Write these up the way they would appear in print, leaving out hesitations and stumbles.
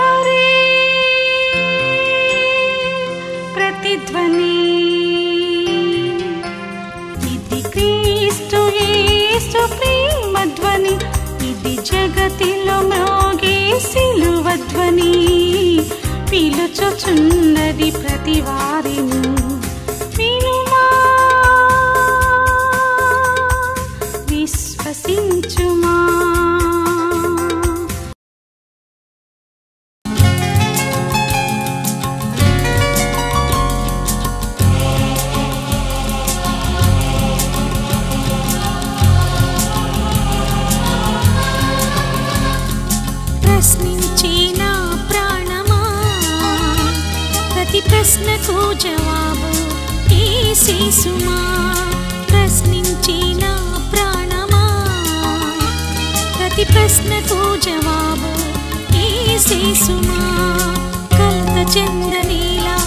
Calvary ప్రతిధ్వని ఇది క్రీస్తు యేసు ప్రేమధ్వని ఇది జగతిలో మ్రోగే సిలువధ్వని పిలుచుచున్నది ప్రతి వారిని వినుమా విశ్వసించుమా ప్రశ్నించిన ప్రాణమా ప్రతి ప్రశ్నకు జవాబు యేసుమా ప్రశ్నించిన ప్రాణమా ప్రతి ప్రశ్నకు జవాబు యేసుమా కలత చెందనేలా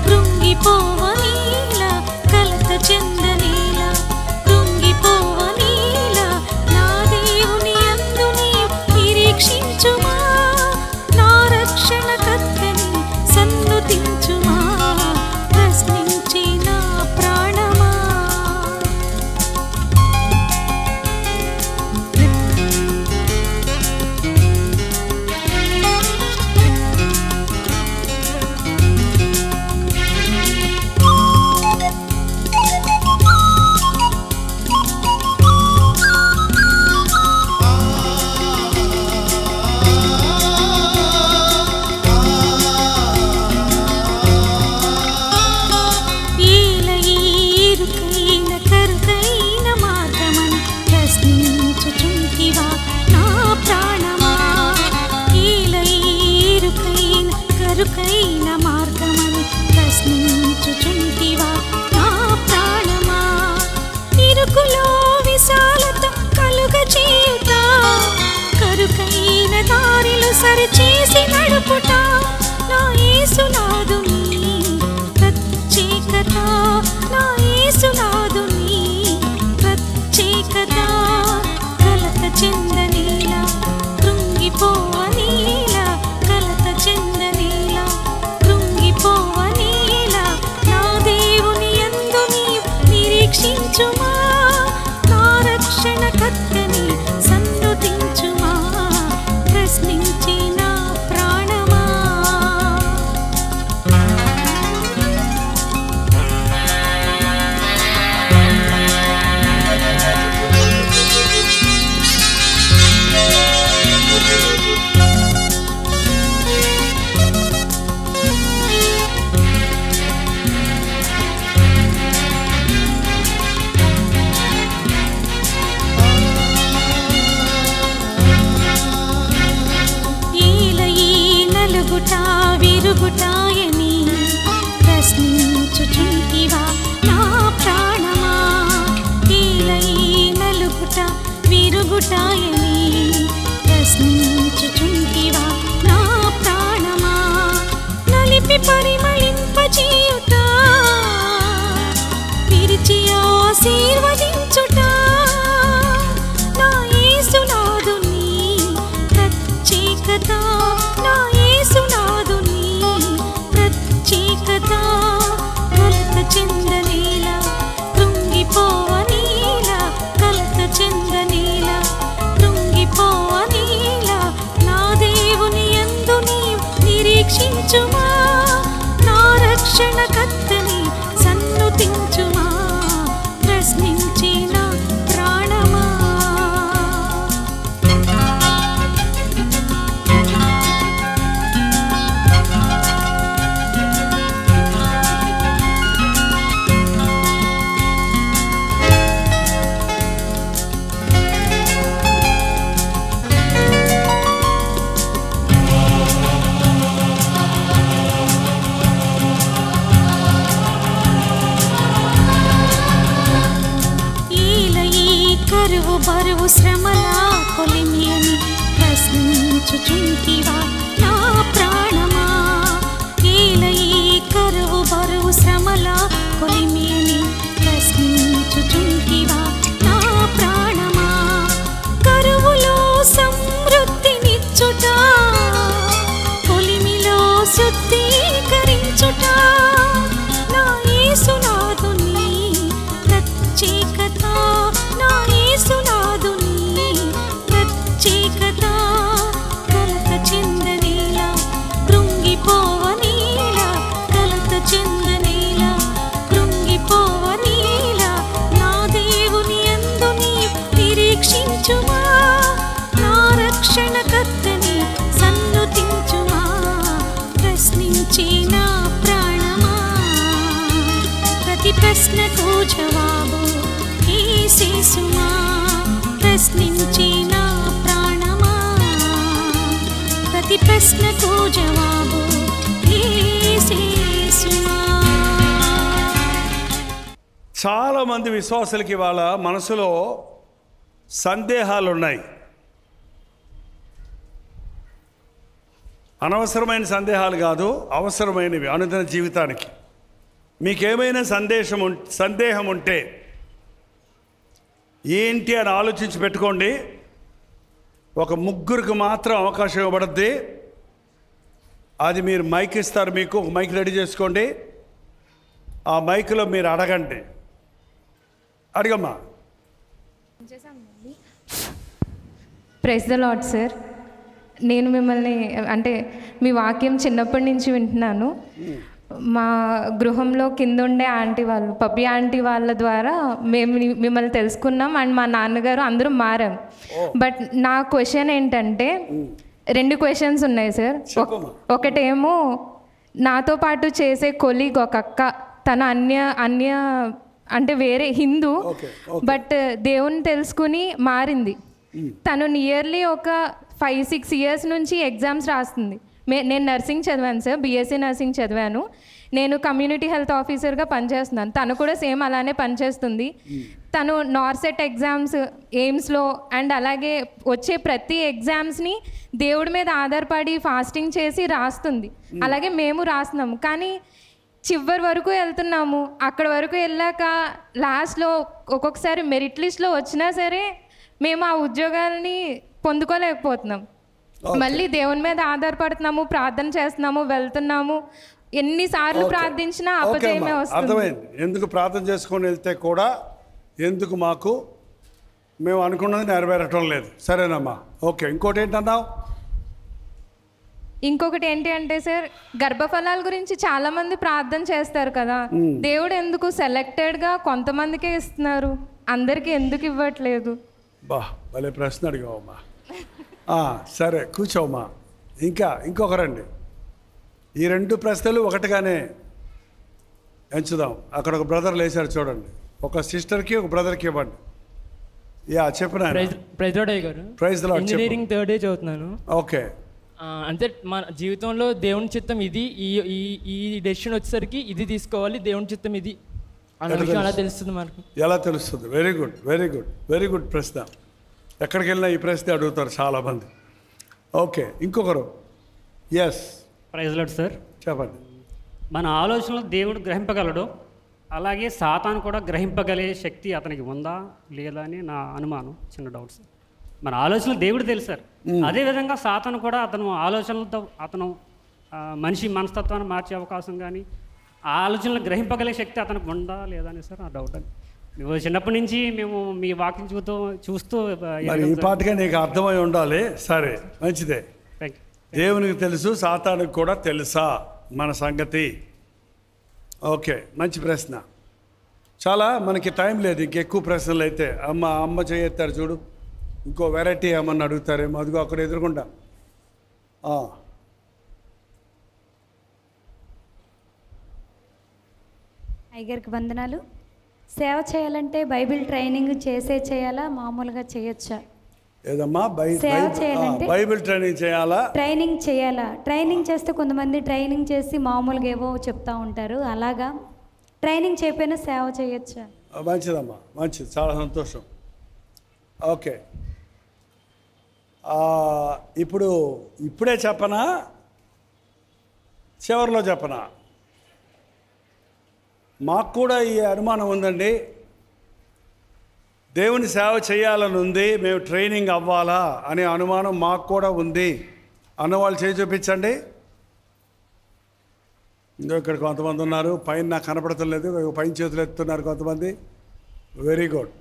కృంగిపోవనేలా కలత చెందనేలా కృంగిపోవనేలా నా దేవుని యందు నీవు నిరీక్షించుమా నా రక్షణకర్తని సన్నుతించుమా ప్రశ్నించిన ప్రాణమా కరుకైన మార్గమని ప్రశ్నించుచుంటివా నా ప్రాణమా ఇరుకులో విశాలత కలుగచేయుట కరుకైన దారిలో సరిచేసి నడుపుట నా యేసునాథుని ప్రత్యేకత నా యేసునాథుని ప్రత్యేకత కలత చెందనేలా కృంగిపోవనేలా కలత చెందనేలా కృంగిపోవనేలా నా దేవుని యందు నీవు నిరీక్షించుమా నా రక్షణకర్తని సన్నుతించుమా ప్రశ్నించిన ప్రాణమా విరుగుటాయని ప్రశ్నించుచుంటివా నా ప్రాణమా ఈలై నలుగుట విరుగుటాయని ప్రశ్నించుచుంటివా నా ప్రాణమా నలిపి పరిమళింపచేయుట విరిచి ఆశీర్వదించుట నా యేసునాథుని ప్రత్యేకత నా యేసునాథుని ప్రత్యేకత కలత చెందనేలా కృంగిపోవనేలా కలత చెందనేలా కృంగిపోవనేలా నా దేవుని యందు నీవు నిరీక్షించుమా నా రక్షణకర్తని సన్నుతించుమా ప్రశ్నించిన ప్రాణమా కరువు బరువు శ్రమల కొలిమియని ప్రశ్నించుచుంటివా నా ప్రాణమా ఈలై కరువు బరువు శ్రమల కొలిమియని ప్రశ్నించుచుంటివా నా ప్రాణమా కరువులో సమృద్ధినిచ్చుట కొలి ప్రశ్నించి నా ప్రాణమా ప్రతి ప్రశ్నకు జవాబు యేసుమా ప్రశ్నించి నా ప్రాణమా ప్రతి ప్రశ్నకు జవాబు యేసుమా. చాలామంది విశ్వాసులకి వాళ్ళ మనసులో సందేహాలు ఉన్నాయి. అనవసరమైన సందేహాలు కాదు, అవసరమైనవి అనుదిన జీవితానికి. మీకేమైనా సందేహం ఉంటే ఏంటి అని ఆలోచించి పెట్టుకోండి. ఒక ముగ్గురికి మాత్రం అవకాశం ఇవ్వబడుద్ది. అది మీరు మైక్ ఇస్తారు, మీకు ఒక మైక్ రెడీ చేసుకోండి. ఆ మైక్లో మీరు అడగండి. అడిగమ్మా. Praise the lord sir. నేను మిమ్మల్ని అంటే మీ వాక్యం చిన్నప్పటి నుంచి వింటున్నాను. మా గృహంలో కింద ఉండే ఆంటీ వాళ్ళు, పప్పి ఆంటీ వాళ్ళ ద్వారా మేము మిమ్మల్ని తెలుసుకున్నాం. అండ్ మా నాన్నగారు అందరూ మారాం. బట్ నా క్వశ్చన్ ఏంటంటే 2 క్వశ్చన్స్ ఉన్నాయి సార్. ఒకటేమో నాతో పాటు చేసే కొలీగ్ ఒక అక్క, తన అన్య అంటే వేరే హిందూ, బట్ దేవుని తెలుసుకుని మారింది. తను నియర్లీ ఒక 5-6 ఇయర్స్ నుంచి ఎగ్జామ్స్ రాస్తుంది. నేను నర్సింగ్ చదివాను సార్, బీఎస్సీ నర్సింగ్ చదివాను. నేను కమ్యూనిటీ హెల్త్ ఆఫీసర్గా పనిచేస్తున్నాను. తను కూడా సేమ్ అలానే పనిచేస్తుంది. తను నార్సెట్ ఎగ్జామ్స్ ఎయిమ్స్లో అండ్ అలాగే వచ్చే ప్రతి ఎగ్జామ్స్ని దేవుడి మీద ఆధారపడి ఫాస్టింగ్ చేసి రాస్తుంది. అలాగే మేము రాస్తున్నాము. కానీ చివరి వరకు వెళ్తున్నాము. అక్కడ వరకు వెళ్ళాక లాస్ట్లో ఒక్కొక్కసారి మెరిట్ లిస్ట్లో వచ్చినా సరే మేము ఆ ఉద్యోగాలని పొందుకోలేకపోతున్నాం. మళ్ళీ దేవుని మీద ఆధారపడుతున్నాము, ప్రార్థన చేస్తున్నాము, వెళ్తున్నాము. ఎన్నిసార్లు ప్రార్థించినా అపజయమే వస్తుంది. అర్థమైంది. ఎందుకు ప్రార్థన చేసుకొని వెళ్తే కూడా ఎందుకు మాకు మేము అనుకున్నది నెరవేరటం లేదు. సరేనమ్మా, ఓకే. ఇంకోటి ఏంటన్నావు? ఇంకొకటి ఏంటి అంటే సార్, గర్భఫలాల గురించి చాలా మంది ప్రార్థన చేస్తారు కదా, దేవుడు ఎందుకు సెలెక్టెడ్గా కొంతమందికే ఇస్తున్నారు, అందరికీ ఎందుకు ఇవ్వట్లేదు? బా, భలే ప్రశ్న అడిగావమ్మా. సరే, కూర్చోమ్మా. ఇంకొకరండి. ఈ 2 ప్రశ్నలు ఒకటిగానే ఎంచుదాం. అక్కడ ఒక బ్రదర్ లేచారు చూడండి. ఒక సిస్టర్కి ఒక బ్రదర్కి ఇవ్వండి. చెప్పిన ప్రైజ్ లార్డ్ గారు. Praise lord. Engineering 3rd year చదువుతున్నాను. ఓకే. అంటే మన జీవితంలో దేవుని చిత్తం ఇది, ఈ డెసిషన్ వచ్చేసరికి ఇది తీసుకోవాలి, దేవుని చిత్తం ఇది అన్న విషయం ఎలా తెలుస్తుంది మనకు? ఎలా తెలుస్తుంది? Very good, very good, very good ప్రశ్న. ఎక్కడికి వెళ్ళినా ఈ ప్రశ్న అడుగుతారు చాలామంది. ఓకే, ఇంకొకరు. Yes, praise lord sir. చెప్పండి. మన ఆలోచనలు దేవుడు గ్రహింపగలడు, అలాగే సాతాను కూడా గ్రహింపగలిగే శక్తి అతనికి ఉందా లేదా అని నా అనుమానం. చిన్న డౌట్ సార్. మన ఆలోచనలు దేవుడు తెలుసు సార్. అదేవిధంగా సాతాను కూడా అతను ఆలోచనలతో అతను మనిషి మనస్తత్వాన్ని మార్చే అవకాశం కానీ ఆ ఆలోచనలు గ్రహింపగలిగే శక్తి అతనికి ఉందా లేదా అని సార్ నా డౌట్. అని మేము చిన్నప్పటి నుంచి మేము మీ వాకింగ్ చూస్తూ ఈ పాటగా నీకు అర్థమై ఉండాలి. సరే, మంచిదే. దేవునికి తెలుసు, సాతానుకి కూడా తెలుసా మన సంగతి? ఓకే, మంచి ప్రశ్న. చాలా మనకి టైం లేదు. ఇంకెక్కువ ప్రశ్నలు అయితే అమ్మ చేయెత్తారు చూడు. ఇంకో వెరైటీ ఏమన్నా అడుగుతారేమో. అదిగో అక్కడ ఎదురుకుండా. అయ్యగారికి వందనాలు. సేవ చేయాలంటే బైబిల్ ట్రైనింగ్ చేయాలా, మామూలుగా చేయొచ్చా? ఏదమ్మా? సేవ చేయాలంటే బైబిల్ ట్రైనింగ్ చేయాలా? ట్రైనింగ్ చేయాలా? ట్రైనింగ్ చేస్తే కొంతమంది ట్రైనింగ్ చేసి మామూలుగా ఏవో చెప్తా ఉంటారు. అలాగా ట్రైనింగ్ చేయకపోయినా సేవ చేయొచ్చా? మంచిదమ్మా, మంచిది, చాలా సంతోషం. ఓకే, ఇప్పుడే చెప్పనా, చివరిలో చెప్పనా? మాకు కూడా ఈ అనుమానం ఉందండి. దేవుని సేవ చేయాలని ఉంది, మేము ట్రైనింగ్ అవ్వాలా అనే అనుమానం మాకు కూడా ఉంది అన్నవాళ్ళు చేయి చూపించండి. ఇంకో ఇక్కడ కొంతమంది ఉన్నారు. పైన నాకు కనపడటం లేదు, పైన చేతులు ఎత్తున్నారు కొంతమంది. Very good.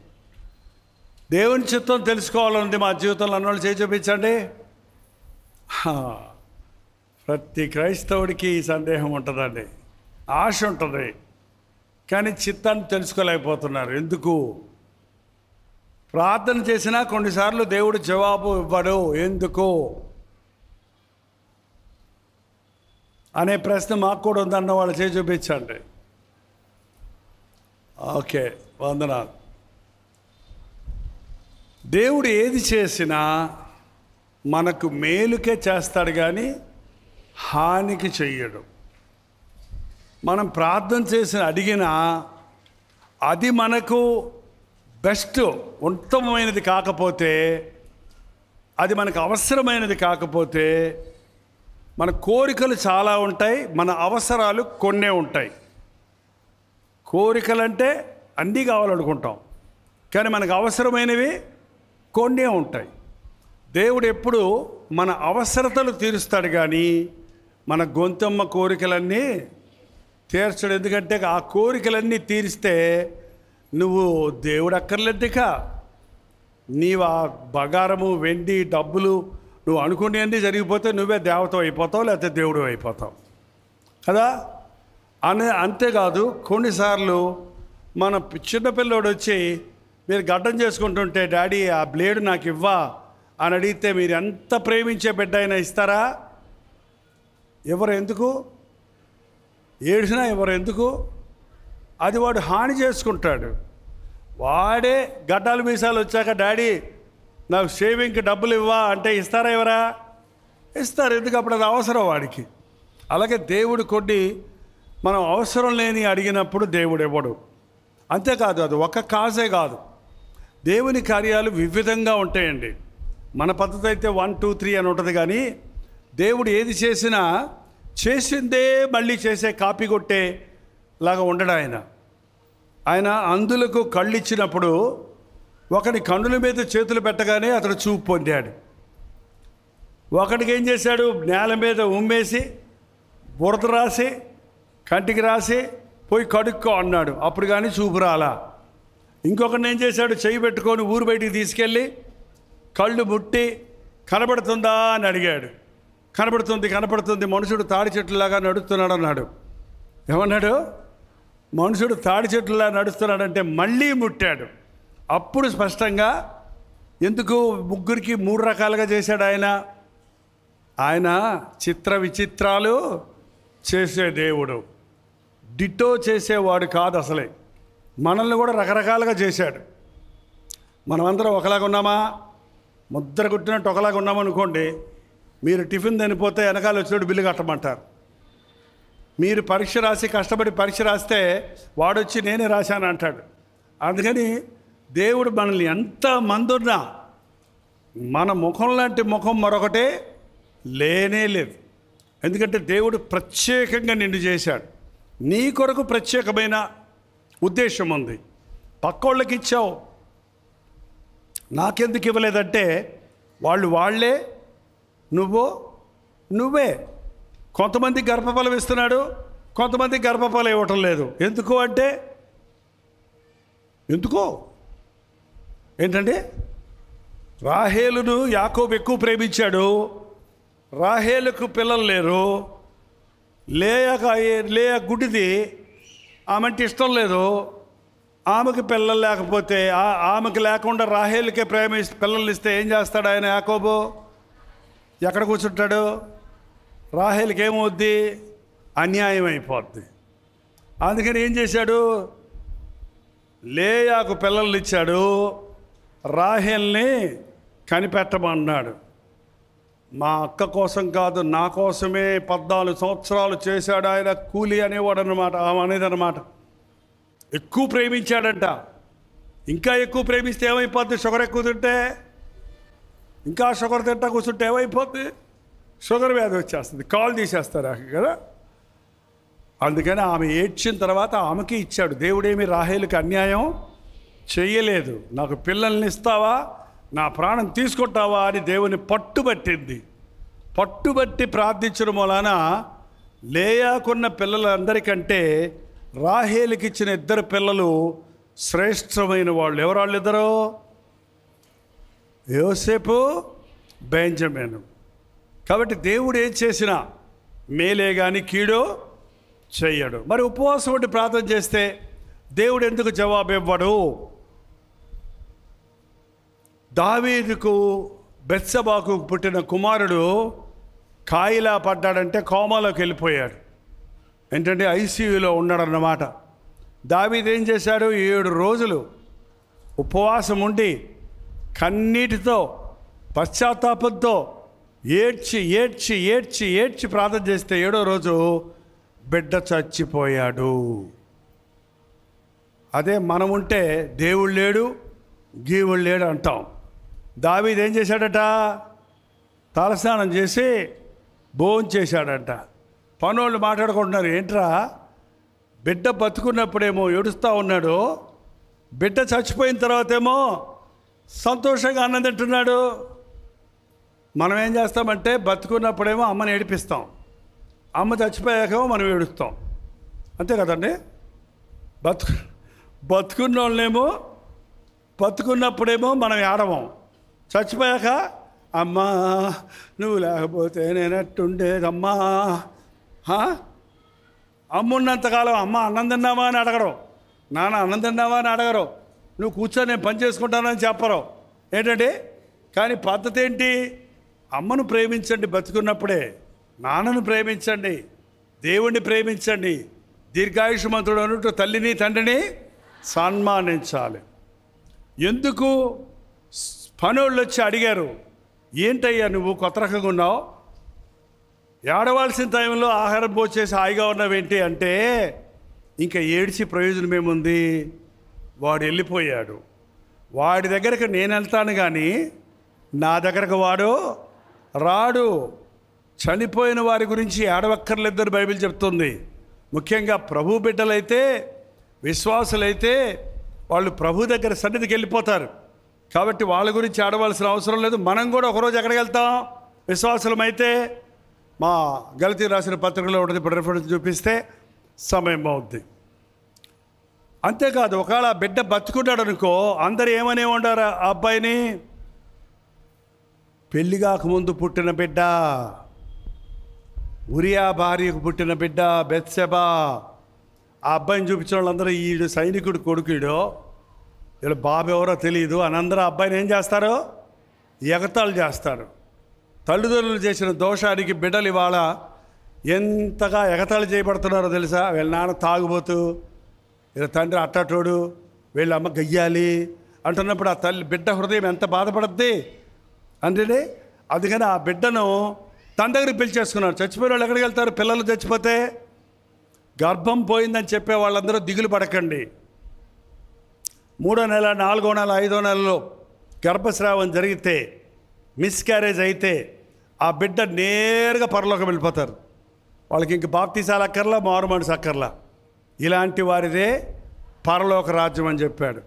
దేవుని చిత్తం తెలుసుకోవాలనుంది మా జీవితంలో అన్నవాళ్ళు చేయి చూపించండి. ప్రతి క్రైస్తవుడికి ఈ సందేహం ఉంటుందండి, ఆశ ఉంటుంది, కానీ చిత్తాన్ని తెలుసుకోలేకపోతున్నారు. ఎందుకు? ప్రార్థన చేసినా కొన్నిసార్లు దేవుడు జవాబు ఇవ్వడు. ఎందుకు? అనే ప్రశ్న మాకు కూడా ఉందన్న వాళ్ళు చేసి చూపించండి. ఓకే, వందనాలు. దేవుడు ఏది చేసినా మనకు మేలుకే చేస్తాడు కానీ హానికి చెయ్యడు. మనం ప్రార్థన చేసి అడిగినా అది మనకు బెస్ట్ ఉత్తమమైనది కాకపోతే, అది మనకు అవసరమైనది కాకపోతే, మన కోరికలు చాలా ఉంటాయి, మన అవసరాలు కొన్నే ఉంటాయి. కోరికలంటే అన్నీ కావాలనుకుంటాం, కానీ మనకు అవసరమైనవి కొన్నే ఉంటాయి. దేవుడు ఎప్పుడు మన అవసరతలు తీరుస్తాడు కానీ మన గొంతమ్మ కోరికలన్నీ తీర్చడు. ఎందుకంటే ఆ కోరికలన్నీ తీరిస్తే నువ్వు దేవుడు అక్కర్లేదుక. నీవు ఆ బంగారము, వెండి, డబ్బులు నువ్వు అనుకునేవన్నీ జరిగిపోతే నువ్వే దేవత అయిపోతావు, లేకపోతే దేవుడు అయిపోతావు కదా. అంతేకాదు, కొన్నిసార్లు మన చిన్నపిల్లోడు వచ్చి మీరు గడ్డం చేసుకుంటుంటే డాడీ ఆ బ్లేడ్ నాకు ఇవ్వా అని అడిగితే మీరు ఎంత ప్రేమించే బిడ్డ అయినా ఇస్తారా? ఎవరు ఎందుకు ఏడ్చినా ఎవరు ఎందుకు? అది వాడు హాని చేసుకుంటాడు. వాడే గడ్డాలు మీసాలు వచ్చాక డాడీ నాకు షేవింగ్కి డబ్బులు ఇవ్వా అంటే ఇస్తారా? ఎవరా? ఇస్తారు. ఎందుకు? అప్పుడు అది అవసరం వాడికి. అలాగే దేవుడు కొన్ని మనం అవసరం లేని అడిగినప్పుడు దేవుడు ఇవ్వడు. అంతేకాదు, అది ఒక కాజే కాదు, దేవుని కార్యాలు వివిధంగా ఉంటాయండి. మన పద్ధతి అయితే 1, 2, 3 అని ఉంటుంది, కానీ దేవుడు ఏది చేసినా చేసిందే మళ్ళీ చేసే కాపీ కొట్టే లాగా ఉండడు ఆయన అందులకు కళ్ళు ఇచ్చినప్పుడు ఒకడి కన్నుల మీద చేతులు పెట్టగానే అతడు చూపు పొందాడు. ఒకడికి ఏం చేశాడు? నేల మీద ఉమ్మేసి బురద రాసి కంటికి రాసి పోయి కడుక్కో అన్నాడు, అప్పుడు కానీ చూపు రాలా. ఇంకొకరిని ఏం చేశాడు? చెయ్యి పెట్టుకొని ఊరు బయటికి తీసుకెళ్ళి కళ్ళు ముట్టి కనబడుతుందా అని అడిగాడు. కనబడుతుంది, కనబడుతుంది, మనుషుడు తాడి చెట్టులాగా నడుస్తున్నాడు అన్నాడు. ఏమన్నాడు? మనుషుడు తాడి చెట్టులా నడుస్తున్నాడంటే మళ్ళీ ముట్టాడు. అప్పుడు స్పష్టంగా ఎందుకు ముగ్గురికి 3 రకాలుగా చేశాడు ఆయన చిత్ర విచిత్రాలు చేసే దేవుడు, డిటో చేసేవాడు కాదు అసలే. మనల్ని కూడా రకరకాలుగా చేశాడు. మనమందరం ఒకలాగా ఉన్నామా? ముద్ర కుట్టినట్టు ఒకలాగా ఉన్నామనుకోండి, మీరు టిఫిన్ తినిపోతే వెనకాల వచ్చినట్టు బిల్లు కట్టమంటారు. మీరు పరీక్ష రాసి కష్టపడి పరీక్ష రాస్తే వాడొచ్చి నేనే రాశాను అంటాడు. అందుకని దేవుడు మనల్ని ఎంత మంది ఉన్నా మన ముఖం లాంటి ముఖం మరొకటే లేనే లేదు. ఎందుకంటే దేవుడు ప్రత్యేకంగా నిన్ను చేశాడు. నీ కొరకు ప్రత్యేకమైన ఉద్దేశం ఉంది. పక్కోళ్ళకి ఇచ్చావు, నాకెందుకు ఇవ్వలేదంటే వాళ్ళే, నువ్వే. కొంతమంది గర్భఫలం ఇస్తున్నాడు, కొంతమంది గర్భఫలం ఇవ్వటం లేదు. ఎందుకు అంటే ఏంటంటే రాహేలును యాకోబు ఎక్కువ ప్రేమించాడు. రాహేలుకు పిల్లలు లేరు. లేయా గుడ్డిది, ఆమెంటే ఇష్టం లేదు. ఆమెకు పిల్లలు లేకపోతే ఆమెకు లేకుండా రాహేలుకే పిల్లలు ఇస్తే ఏం చేస్తాడు ఆయన? యాకోబు ఎక్కడ కూర్చుంటాడు? రాహేలుకి ఏమవుద్ది? అన్యాయం అయిపోద్ది. అందుకని ఏం చేశాడు? లేయాకు పిల్లల్ని ఇచ్చాడు, రాహేల్ని కనిపెట్టమన్నాడు. మా అక్క కోసం కాదు, నా కోసమే 14 సంవత్సరాలు చేశాడు ఆయన. కూలి అనేవాడు అనమాట, ఆమె అనేదన్నమాట. ఎక్కువ ప్రేమించాడంట. ఇంకా ఎక్కువ ప్రేమిస్తే ఏమైపోద్ది? షుగర్ ఎక్కువ తింటే, ఇంకా షుగర్ తింటా కూర్చుంటే ఏమైపోద్ది? షుగర్ వ్యాధి వచ్చేస్తుంది, కాలు తీసేస్తారు కదా. అందుకని ఆమె ఏడ్చిన తర్వాత ఆమెకి ఇచ్చాడు. దేవుడేమి రాహేలుకి అన్యాయం చెయ్యలేదు. నాకు పిల్లల్ని ఇస్తావా, నా ప్రాణం తీసుకుంటావా అని దేవుని పట్టుబట్టింది. పట్టుబట్టి ప్రార్థించడం వలన లేయాకున్న పిల్లలందరికంటే రాహేలుకి ఇచ్చిన 2 పిల్లలు శ్రేష్టమైన వాళ్ళు. ఎవరు వాళ్ళిద్దరూ? యోసేపు, బెంజమిను. కాబట్టి దేవుడు ఏం చేసినా మేలే కానీ కీడో చెయ్యడు. మరి ఉపవాసం ఉండి ప్రార్థన చేస్తే దేవుడు ఎందుకు జవాబు ఇవ్వడు? దావీదుకు బెత్షెబాకు పుట్టిన కుమారుడు కాయిలా పడ్డాడంటే కోమాలోకి వెళ్ళిపోయాడు. ఏంటంటే ఐసీయూలో ఉన్నాడన్నమాట. దావీదు ఏం చేశాడు? 7 రోజులు ఉపవాసం ఉండి కన్నీటితో పశ్చాత్తాపంతో ఏడ్చి ఏడ్చి ఏడ్చి ఏడ్చి ప్రార్థన చేస్తే 7వ రోజు బిడ్డ చచ్చిపోయాడు. అదే మనం ఉంటే దేవుడు లేడు గీవుడు లేడు అంటాం. దావీదు ఏం చేశాడట? తలస్నానం చేసి భోజనం చేశాడంట. పనోళ్ళు మాట్లాడుకుంటున్నారు, ఏంట్రా బిడ్డ బతుకున్నప్పుడేమో ఏడుస్తూ ఉన్నాడు, బిడ్డ చచ్చిపోయిన తర్వాత ఏమో సంతోషంగా అన్నం తింటున్నాడు. మనం ఏం చేస్తామంటే బతుకున్నప్పుడేమో అమ్మని ఏడిపిస్తాం, అమ్మ చచ్చిపోయాకేమో మనం ఏడుస్తాం. అంతే కదండి. బతుకున్న వాళ్ళేమో బతుకున్నప్పుడేమో మనం ఏడవం, చచ్చిపోయాక అమ్మా నువ్వు లేకపోతే నేనట్టుండేదమ్మా. అమ్మ ఉన్నంతకాలం అమ్మ అన్నం తిన్నావా అని అడగరు, నాన్న అన్నం తిన్నావా అని అడగరు, నువ్వు కూర్చొని నేను పని చేసుకుంటానని చెప్పరు. ఏంటంటే కానీ పద్ధతి ఏంటి? అమ్మను ప్రేమించండి బతుకున్నప్పుడే, నాన్నను ప్రేమించండి, దేవుణ్ణి ప్రేమించండి, దీర్ఘాయుష్మంతుడు అన్నట్టు తల్లిని తండ్రిని సన్మానించాలి. ఎందుకు? పనోళ్ళు వచ్చి అడిగారు, ఏంటయ్యా నువ్వు కొత్త రకంగా ఉన్నావు, ఏడవలసిన టైంలో ఆహారం పోసేసి హాయిగా ఉన్నావేంటి అంటే, ఇంకా ఏడ్చి ప్రయోజనం ఏముంది, వాడు వెళ్ళిపోయాడు, వాడి దగ్గరకు నేను వెళ్తాను కానీ నా దగ్గరకు వాడు రాడు. చనిపోయిన వారి గురించి ఏడవక్కర్లేదని బైబిల్ చెప్తుంది. ముఖ్యంగా ప్రభు బిడ్డలైతే విశ్వాసులైతే వాళ్ళు ప్రభు దగ్గర సన్నిధికి వెళ్ళిపోతారు కాబట్టి వాళ్ళ గురించి ఆడవలసిన అవసరం లేదు. మనం కూడా ఒకరోజు ఎక్కడికి వెళ్తాం? విశ్వాసులమైతే మా గలతీ రాసిన పత్రికలో ఉంటుంది, ఇప్పుడు రెఫరెన్స్ చూపిస్తే సమయం అవుద్ది. అంతేకాదు, ఒకవేళ బిడ్డ బతుకున్నాడు అనుకో, అందరు ఏమనే ఉండారు ఆ అబ్బాయిని? పెళ్లి కాకముందు పుట్టిన బిడ్డ, ఉరియా భార్యకు పుట్టిన బిడ్డ బెత్షెబా. ఆ అబ్బాయిని చూపించిన వాళ్ళందరూ ఈడు సైనికుడు కొడుకుడు, వీళ్ళ బాబు ఎవరో తెలియదు అని అందరూ అబ్బాయిని ఏం చేస్తారు? ఎగతాళి చేస్తారు. తల్లిదండ్రులు చేసిన దోషానికి బిడ్డలు ఇవాళ ఎంతగా ఎగతాళి చేయబడుతున్నారో తెలుసా? వీళ్ళ నాన్న తాగుబోతు, వీళ్ళ తండ్రి అట్టటోడు, వీళ్ళ అమ్మ గయ్యాలి అంటున్నప్పుడు ఆ తల్లి బిడ్డ హృదయం ఎంత బాధపడుద్ది అంటే. అందుకని ఆ బిడ్డను తన దగ్గరికి పిలిచేసుకున్నారు. చచ్చిపోయిన వాళ్ళు ఎక్కడికి వెళ్తారు? పిల్లలు చచ్చిపోతే గర్భం పోయిందని చెప్పే వాళ్ళందరూ దిగులు పడకండి. 3వ నెల 4వ నెల 5వ నెలలో గర్భస్రావం జరిగితే, మిస్క్యారేజ్ అయితే ఆ బిడ్డ నేరుగా పరలోకం వెళ్ళిపోతారు. వాళ్ళకి ఇంక బాప్తీసాలు అక్కర్లా, మారుమనసు అక్కర్లా. ఇలాంటి వారిదే పరలోక రాజ్యం అని చెప్పాడు.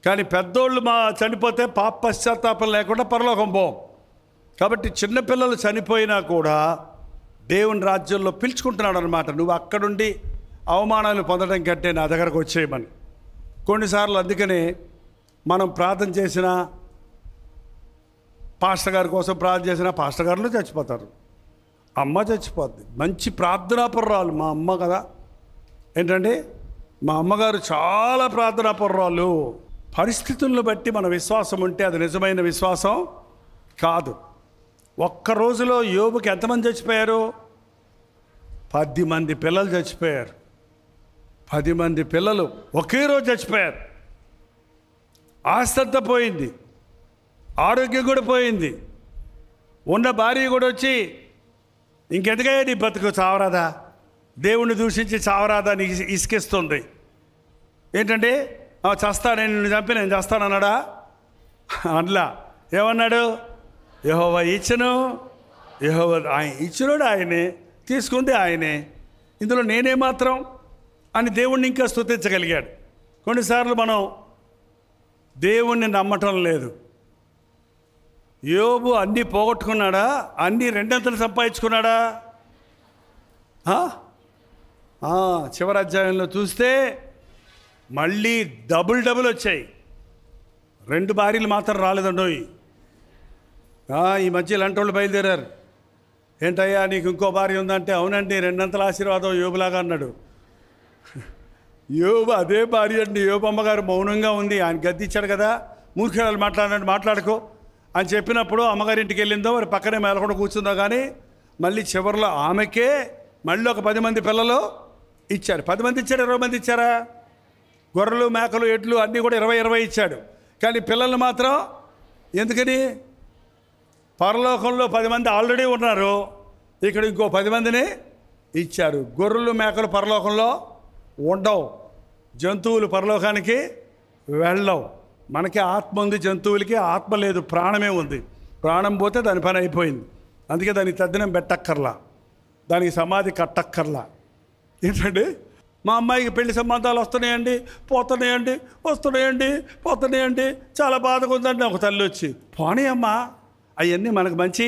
కానీ పెద్దోళ్ళు చనిపోతే పాప పశ్చాత్తాపం లేకుండా పరలోకం పోం. కాబట్టి చిన్నపిల్లలు చనిపోయినా కూడా దేవుని రాజ్యంలో పిలుచుకుంటున్నాడు అనమాట. నువ్వు అక్కడుండి అవమానాలు పొందడం కంటే నా దగ్గరకు వచ్చేయమని. కొన్నిసార్లు అందుకనే మనం ప్రార్థన చేసిన పాస్టర్ గారి కోసం ప్రార్థన చేసిన పాస్టర్ గారులు చచ్చిపోతారు, అమ్మ చచ్చిపోద్ది. మంచి ప్రార్థనాపరురాలు మా అమ్మ కదా. ఏంటంటే మా అమ్మగారు చాలా ప్రార్థనాపరురాలు. పరిస్థితులను బట్టి మన విశ్వాసం ఉంటే అది నిజమైన విశ్వాసం కాదు. ఒక్క రోజులో యోబుకి ఎంతమంది చచ్చిపోయారు? 10 మంది పిల్లలు చచ్చిపోయారు. 10 మంది పిల్లలు ఒకే రోజు చచ్చిపోయారు. ఆస్తి అంతా పోయింది, ఆరోగ్యం కూడా పోయింది. ఉన్న భార్య కూడా వచ్చి ఇంకెందుకయ్యా నీ బతుకు చావరాదా, దేవుణ్ణి దూషించి చావరాదా నీకు ఇసుకిస్తుంది. ఏంటంటే చస్తాను, నిన్ను చంపి నేను చేస్తానన్నాడా? అనలా. ఏమన్నాడు? యెహోవా ఇచ్చును, యెహోవా ఆయన ఇచ్చినోడు ఆయనే, తీసుకుంది ఆయనే, ఇందులో నేనేమాత్రం అని దేవుణ్ణి ఇంకా స్తుతించగలిగాడు. కొన్నిసార్లు మనం దేవుణ్ణి నమ్మటం లేదు. యోబు అన్నీ పోగొట్టుకున్నాడా? అన్నీ 2 సంపాదించుకున్నాడా? చివరి అధ్యాయంలో చూస్తే మళ్ళీ డబుల్ వచ్చాయి. 2 భార్యలు మాత్రం రాలేదండోయ్. ఈ మధ్య ఇలాంటి వాళ్ళు బయలుదేరారు. ఏంటయ్యా నీకు ఇంకో భార్య ఉందంటే, అవునండి 2 ఆశీర్వాదం యోబులాగా అన్నాడు. యోబు అదే భార్య అండి. యోబు అమ్మగారు మౌనంగా ఉంది. ఆయన గద్దిచ్చాడు కదా, మూర్ఖురాలు మాట్లాడినట్టు మాట్లాడుకో అని చెప్పినప్పుడు అమ్మగారి ఇంటికి వెళ్ళిందో మరి పక్కనే మేలకుండా కూర్చుందో కానీ మళ్ళీ చివరిలో ఆమెకే మళ్ళీ ఒక 10 మంది పిల్లలు ఇచ్చారు. 10 మంది ఇచ్చారు, 20 మంది ఇచ్చారా? గొర్రెలు, మేకలు, ఎడ్లు అన్నీ కూడా 20 ఇచ్చాడు. కానీ పిల్లలు మాత్రం ఎందుకని? పరలోకంలో 10 మంది ఆల్రెడీ ఉన్నారు, ఇక్కడ ఇంకో 10 మందిని ఇచ్చారు. గొర్రెలు, మేకలు పరలోకంలో ఉండవు, జంతువులు పరలోకానికి వెళ్ళవు. మనకి ఆత్మ ఉంది, జంతువులకి ఆత్మ లేదు, ప్రాణమే ఉంది. ప్రాణం పోతే దాని పని అయిపోయింది. అందుకే దానికి తద్దినం పెట్టక్కర్లా, దానికి సమాధి కట్టక్కర్లా. ఏంటండి, మా అమ్మాయికి పెళ్లి సంబంధాలు వస్తున్నాయండి, పోతున్నాయండి, చాలా బాధగా ఉందండి ఒక తల్లి వచ్చి. పోనీ అమ్మా, అవన్నీ మనకు మంచి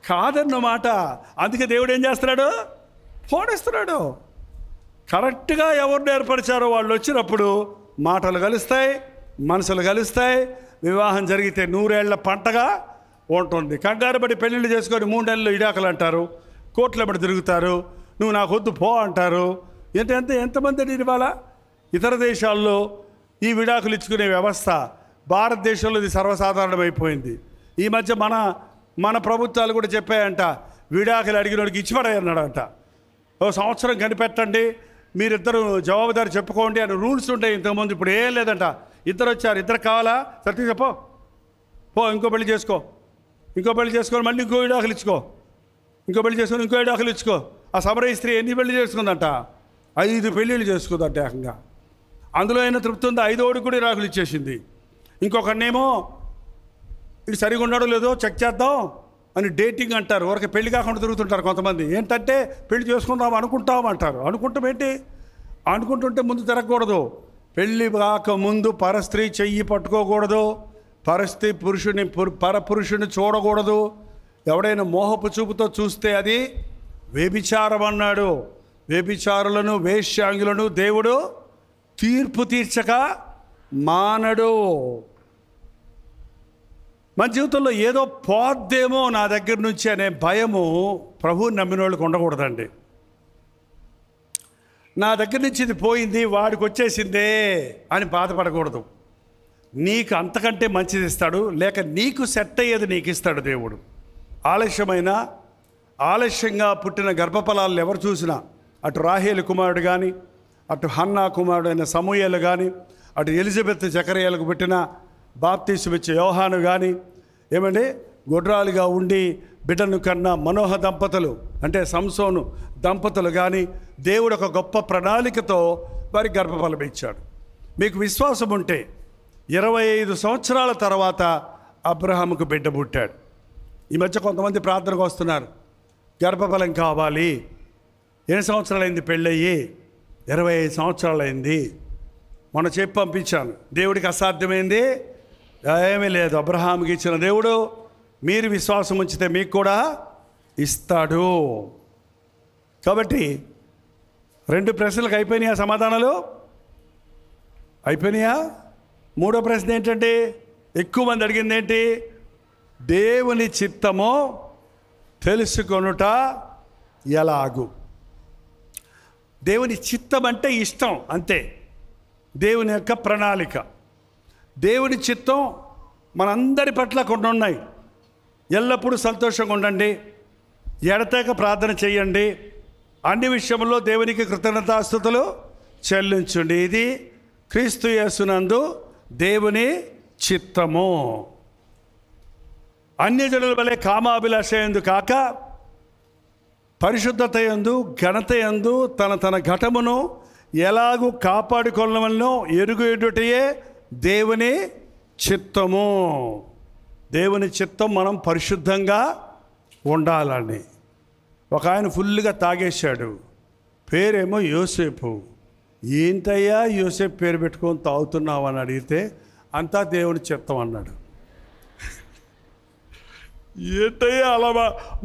కాదన్నమాట. అందుకే దేవుడు ఏం చేస్తున్నాడు? పోనిస్తున్నాడు. కరెక్ట్గా ఎవరిని ఏర్పరిచారో వాళ్ళు వచ్చినప్పుడు మాటలు కలుస్తాయి, మనసులు కలుస్తాయి. వివాహం జరిగితే 100 ఏళ్ల పంటగా ఉంటుంది. కంగారు పడి పెళ్ళిళ్ళు చేసుకొని 3 నెలలు ఇడాకలు అంటారు, కోట్ల పడి తిరుగుతారు, నువ్వు నాకు వద్దు పో అంటారు. ఎంతమంది ఇవాళ ఇతర దేశాల్లో ఈ విడాకులు ఇచ్చుకునే వ్యవస్థ, భారతదేశంలో ఇది సర్వసాధారణమైపోయింది. ఈ మధ్య మన ప్రభుత్వాలు కూడా చెప్పాయంట, విడాకులు అడిగినోడికి ఇచ్చిపడాయన్నాడంట. ఓ సంవత్సరం కనిపెట్టండి, మీరిద్దరు జవాబుదారి చెప్పుకోండి అని రూల్స్ ఉంటాయి ఇంతకుముందు. ఇప్పుడు ఏం లేదంట. ఇద్దరు వచ్చారు, ఇద్దరు కావాలా, సత్యం చెప్పో, పో ఇంకో పెళ్లి చేసుకొని మళ్ళీ ఇంకో విడాకులు ఇచ్చుకో, ఇంకో విడాకులు ఇచ్చుకో. ఆ సమరయ స్త్రీ ఎన్ని పెళ్లి చేసుకుందంట? 5 పెళ్ళిళ్ళు చేసుకుందంట ఏకంగా. అందులో అయినా తృప్తి ఉంది, 5వ కూడా విడాకులు ఇచ్చేసింది. ఇంకొకరినేమో ఇది సరిగా ఉన్నాడో లేదో చెక్ చేద్దాం అని డేటింగ్ అంటారు. ఊరికి పెళ్లి కాకుండా తిరుగుతుంటారు కొంతమంది. ఏంటంటే పెళ్లి చేసుకుందాం అనుకుంటాం అంటారు. అనుకుంటాం ఏంటి? అనుకుంటుంటే ముందు తిరగకూడదు. పెళ్ళి కాక ముందు పరస్త్రీ చెయ్యి పట్టుకోకూడదు, పరపురుషుని చూడకూడదు. ఎవడైనా మోహపు చూపుతో చూస్తే అది వ్యభిచారం అన్నాడు. వ్యభిచారులను, వేశ్యాంగులను దేవుడు తీర్పు తీర్చక మానడు. మన జీవితంలో ఏదో పోద్దేమో నా దగ్గర నుంచి అనే భయము ప్రభువుని నమ్మిన వాళ్ళకి ఉండకూడదండి. నా దగ్గర నుంచి ఇది పోయింది, వాడికి వచ్చేసిందే అని బాధపడకూడదు. నీకు అంతకంటే మంచిది ఇస్తాడు, లేక నీకు సెట్ అయ్యేది నీకు ఇస్తాడు దేవుడు. ఆలస్యంగా పుట్టిన గర్భఫలాలను ఎవరు చూసినా, అటు రాహేలు కుమారుడు కానీ, అటు హన్నా కుమారుడు అయిన సమూయేలు కానీ, అటు ఎలిజబెత్ జకర్యాలకు పుట్టిన బాప్తీసుమిచ్చే యోహాను కానీ, ఏమండి గొడ్రాలుగా ఉండి బిడ్డను కన్న మనోహ దంపతులు అంటే సంసోను దంపతులు కానీ, దేవుడు ఒక గొప్ప ప్రణాళికతో వారికి గర్భఫలం ఇచ్చాడు. మీకు విశ్వాసం ఉంటే 25 సంవత్సరాల తర్వాత అబ్రహాముకు బిడ్డ పుట్టాడు. ఈ మధ్య కొంతమంది ప్రార్థనకు వస్తున్నారు, గర్భఫలం కావాలి. ఎన్ని సంవత్సరాలైంది పెళ్ళయ్యి? 25 సంవత్సరాలైంది. మొన్న చెప్పి పంపించాను, దేవుడికి అసాధ్యమైంది ఏమీ లేదు. అబ్రహాముకి ఇచ్చిన దేవుడు మీరు విశ్వాసం ఉంచితే మీకు కూడా ఇస్తాడు. కాబట్టి 2 ప్రశ్నలకు అయిపోయినాయా సమాధానాలు? అయిపోయినాయా? 3వ ప్రశ్న ఏంటంటే, ఎక్కువ మంది అడిగింది ఏంటి? దేవుని చిత్తము తెలుసుకొనుట ఎలాగు? దేవుని చిత్తం అంటే ఇష్టం అంతే, దేవుని యొక్క ప్రణాళిక. దేవుని చిత్తం మనందరి పట్ల కొన్ని ఉన్నాయి. ఎల్లప్పుడూ సంతోషంగా ఉండండి, ఎడతెగక ప్రార్థన చేయండి, అన్ని విషయంలో దేవునికి కృతజ్ఞతాస్తుతులు చెల్లించండి. ఇది క్రీస్తు యేసునందు దేవుని చిత్తము. అన్యజనుల వలె కామాభిలాష యందు కాక పరిశుద్ధత యందు, ఘనత యందు తన ఘటమును ఎలాగూ కాపాడుకొనవలనో ఎరుగేయుటయే దేవుని చిత్తము. దేవుని చిత్తం మనం పరిశుద్ధంగా ఉండాలని. ఒక ఆయన ఫుల్గా తాగేశాడు, పేరేమో యోసేపు. ఏంటయ్యా యోసేపు పేరు పెట్టుకొని తాగుతున్నావు అని అడిగితే అంతా దేవుని చిత్తం అన్నాడు. ఏంటయ్యా అలా?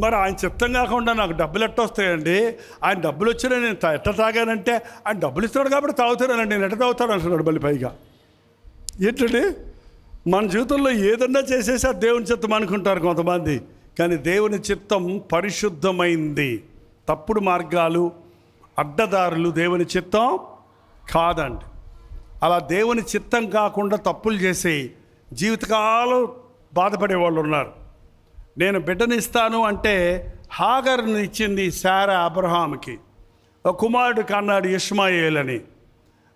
మరి ఆయన చిత్తం కాకుండా నాకు డబ్బులు ఎట్ట వస్తాయండి? ఆయన డబ్బులు వచ్చినా నేను ఎట్ట తాగానంటే ఆయన డబ్బులు ఇస్తున్నాడు కాబట్టి తాగుతానండి, నేను ఎట్ట తాగుతాను అంటున్నాడు మళ్ళీ పైగా. ఏంటండి, మన జీవితంలో ఏదన్నా చేసేసా దేవుని చిత్తం అనుకుంటారు కొంతమంది. కానీ దేవుని చిత్తం పరిశుద్ధమైంది. తప్పుడు మార్గాలు, అడ్డదారులు దేవుని చిత్తం కాదండి. అలా దేవుని చిత్తం కాకుండా తప్పులు చేసి జీవితకాలం బాధపడే వాళ్ళు ఉన్నారు. నేను బిడ్డని ఇస్తాను అంటే హాగర్ని ఇచ్చింది శారా అబ్రహాంకి. ఒక కుమారుడు కన్నాడు ఇష్మాయేల్ అని.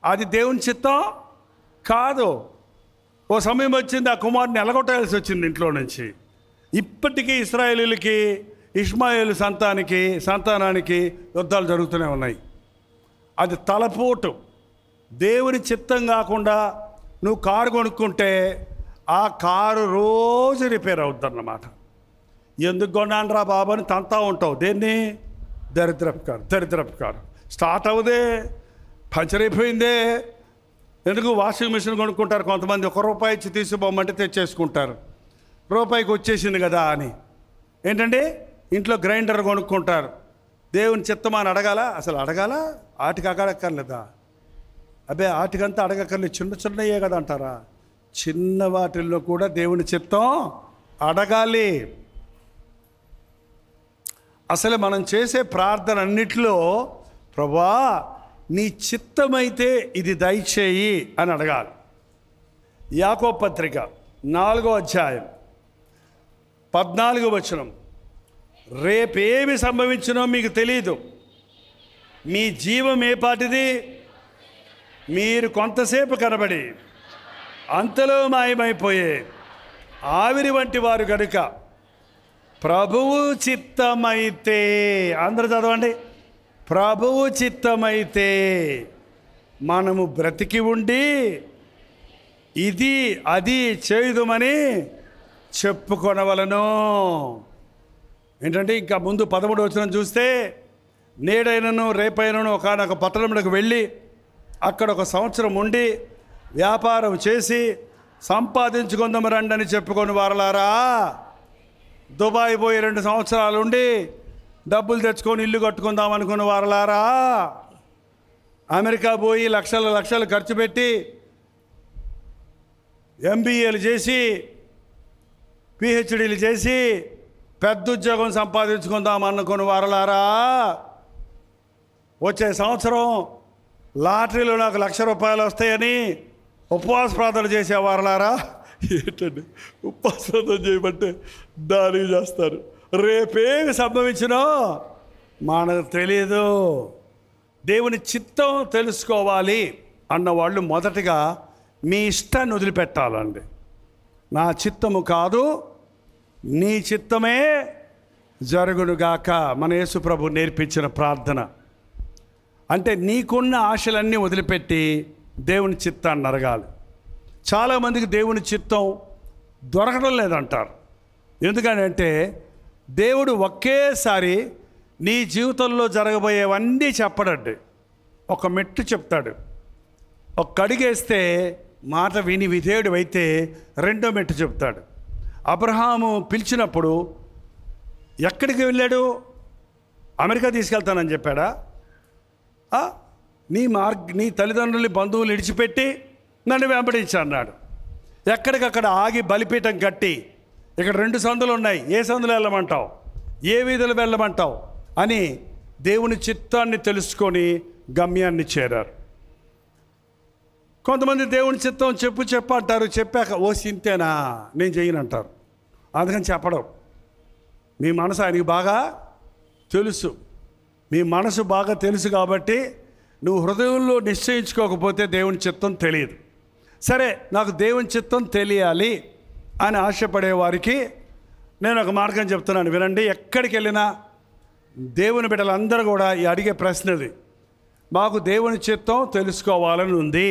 అది దేవుని చిత్తం కాదు. ఓ సమయం వచ్చింది ఆ కుమారుని ఎలగొట్టాల్సి వచ్చింది ఇంట్లో నుంచి. ఇప్పటికీ ఇశ్రాయేలీలకి ఇష్మాయేలు సంతానానికి యుద్ధాలు జరుగుతూనే ఉన్నాయి. అది తలపోటు. దేవుని చిత్తం కాకుండా నువ్వు కారు కొనుక్కుంటే ఆ కారు రోజు రిపేర్ అవుద్దన్నమాట. ఎందుకు కొన్నాను రా బాబు అని తంతా ఉంటావు. దేన్ని? దరిద్రపు కారు స్టార్ట్ అవుదే, పంచర్ అయిపోయిందే. ఎందుకు? వాషింగ్ మిషన్ కొనుక్కుంటారు కొంతమంది. ₹1 ఇచ్చి తీసుకుపోమంటే తెచ్చేసుకుంటారు. రూపాయికి వచ్చేసింది కదా అని. ఏంటంటే ఇంట్లో గ్రైండర్ కొనుక్కుంటారు. దేవుని చిత్తం అని అడగాల? అసలు అడగాల? ఆటికి అడగక్కర్లేదా? అబ్బే ఆటికంతా అడగక్కర్లేదు, చిన్నయే కదా అంటారా? చిన్న వాటిల్లో కూడా దేవుని చిత్తం అడగాలి. అసలు మనం చేసే ప్రార్థన అన్నిటిలో ప్రభువా నీ చిత్తమైతే ఇది దయచేయి అని అడగాలి. యాకోబు పత్రిక 4వ అధ్యాయం 14వ వచనం, రేపేమి సంభవించినో మీకు తెలీదు, మీ జీవం ఏ పాటిది, మీరు కొంతసేపు కనబడి అంతలో మాయమైపోయే ఆవిరి వంటి వారు కనుక ప్రభువు చిత్తమైతే, అందరూ చదవండి, ప్రభువు చిత్తమైతే మనము బ్రతికి ఉండి ఇది అది చేయుదుమని చెప్పుకొనవలను. ఏంటంటే ఇంకా ముందు 13వ వచనం చూస్తే, నేడైనను రేపైనను ఒకనొక పట్టణంలోకి వెళ్ళి అక్కడ 1 సంవత్సరం ఉండి వ్యాపారం చేసి సంపాదించుకుందాం రండి అని చెప్పుకొని వారలారా, దుబాయ్ పోయి 2 సంవత్సరాలు ఉండి డబ్బులు తెచ్చుకొని ఇల్లు కట్టుకుందాం అనుకున్న వారలారా, అమెరికా పోయి లక్షలు ఖర్చు పెట్టి MBAలు చేసి PhDలు చేసి పెద్ద ఉద్యోగం సంపాదించుకుందాం అనుకున్న వారలారా, వచ్చే సంవత్సరం లాటరీలో నాకు ₹1,00,000 వస్తాయని ఉపవాస ప్రార్థన చేసేవారలారా. ఏంటండి ఉపవాస ప్రార్థన చేయమంటే దానికి చేస్తారు. రేపేమి సంభవించినో మనకు తెలియదు. దేవుని చిత్తం తెలుసుకోవాలి అన్నవాళ్ళు మొదటగా మీ ఇష్టాన్ని వదిలిపెట్టాలండి. నా చిత్తము కాదు నీ చిత్తమే జరుగునుగాక, మన యేసు ప్రభు నేర్పించిన ప్రార్థన. అంటే నీకున్న ఆశలన్నీ వదిలిపెట్టి దేవుని చిత్తాన్ని అడగాలి. చాలామందికి దేవుని చిత్తం దొరకడం లేదంటారు. ఎందుకంటే దేవుడు ఒకేసారి నీ జీవితంలో జరగబోయేవన్నీ చెప్పడండి. ఒక మెట్టు చెప్తాడు. ఒక అడుగేస్తే మాట విని విధేయుడు అయితే 2వ మెట్టు చెప్తాడు. అబ్రహాము పిలిచినప్పుడు ఎక్కడికి వెళ్ళాడు? అమెరికా తీసుకెళ్తానని చెప్పాడా? నీ తల్లిదండ్రులని బంధువులు విడిచిపెట్టి నన్ను వెంబడించు అన్నాడు. ఎక్కడికక్కడ ఆగి బలిపీఠం కట్టి, ఇక్కడ 2 సందులు ఉన్నాయి, ఏ సందులు వెళ్ళమంటావు, ఏ వీధులు వెళ్ళమంటావు అని దేవుని చిత్తాన్ని తెలుసుకొని గమ్యాన్ని చేరారు. కొంతమంది దేవుని చిత్తం చెప్పు అంటారు. చెప్పాక ఓ సింతేనా నేను చేయనంటారు. అందుకని చెప్పడం. మీ మనసు ఆయనకి బాగా తెలుసు. మీ మనసు బాగా తెలుసు కాబట్టి నువ్వు హృదయంలో నిశ్చయించుకోకపోతే దేవుని చిత్తం తెలియదు. సరే, నాకు దేవుని చిత్తం తెలియాలి అని ఆశపడే వారికి నేను ఒక మార్గం చెప్తున్నాను, వినండి. ఎక్కడికి వెళ్ళినా దేవుని బిడ్డలందరూ కూడా ఈ అడిగే ప్రశ్నది, మాకు దేవుని చిత్తం తెలుసుకోవాలని ఉంది.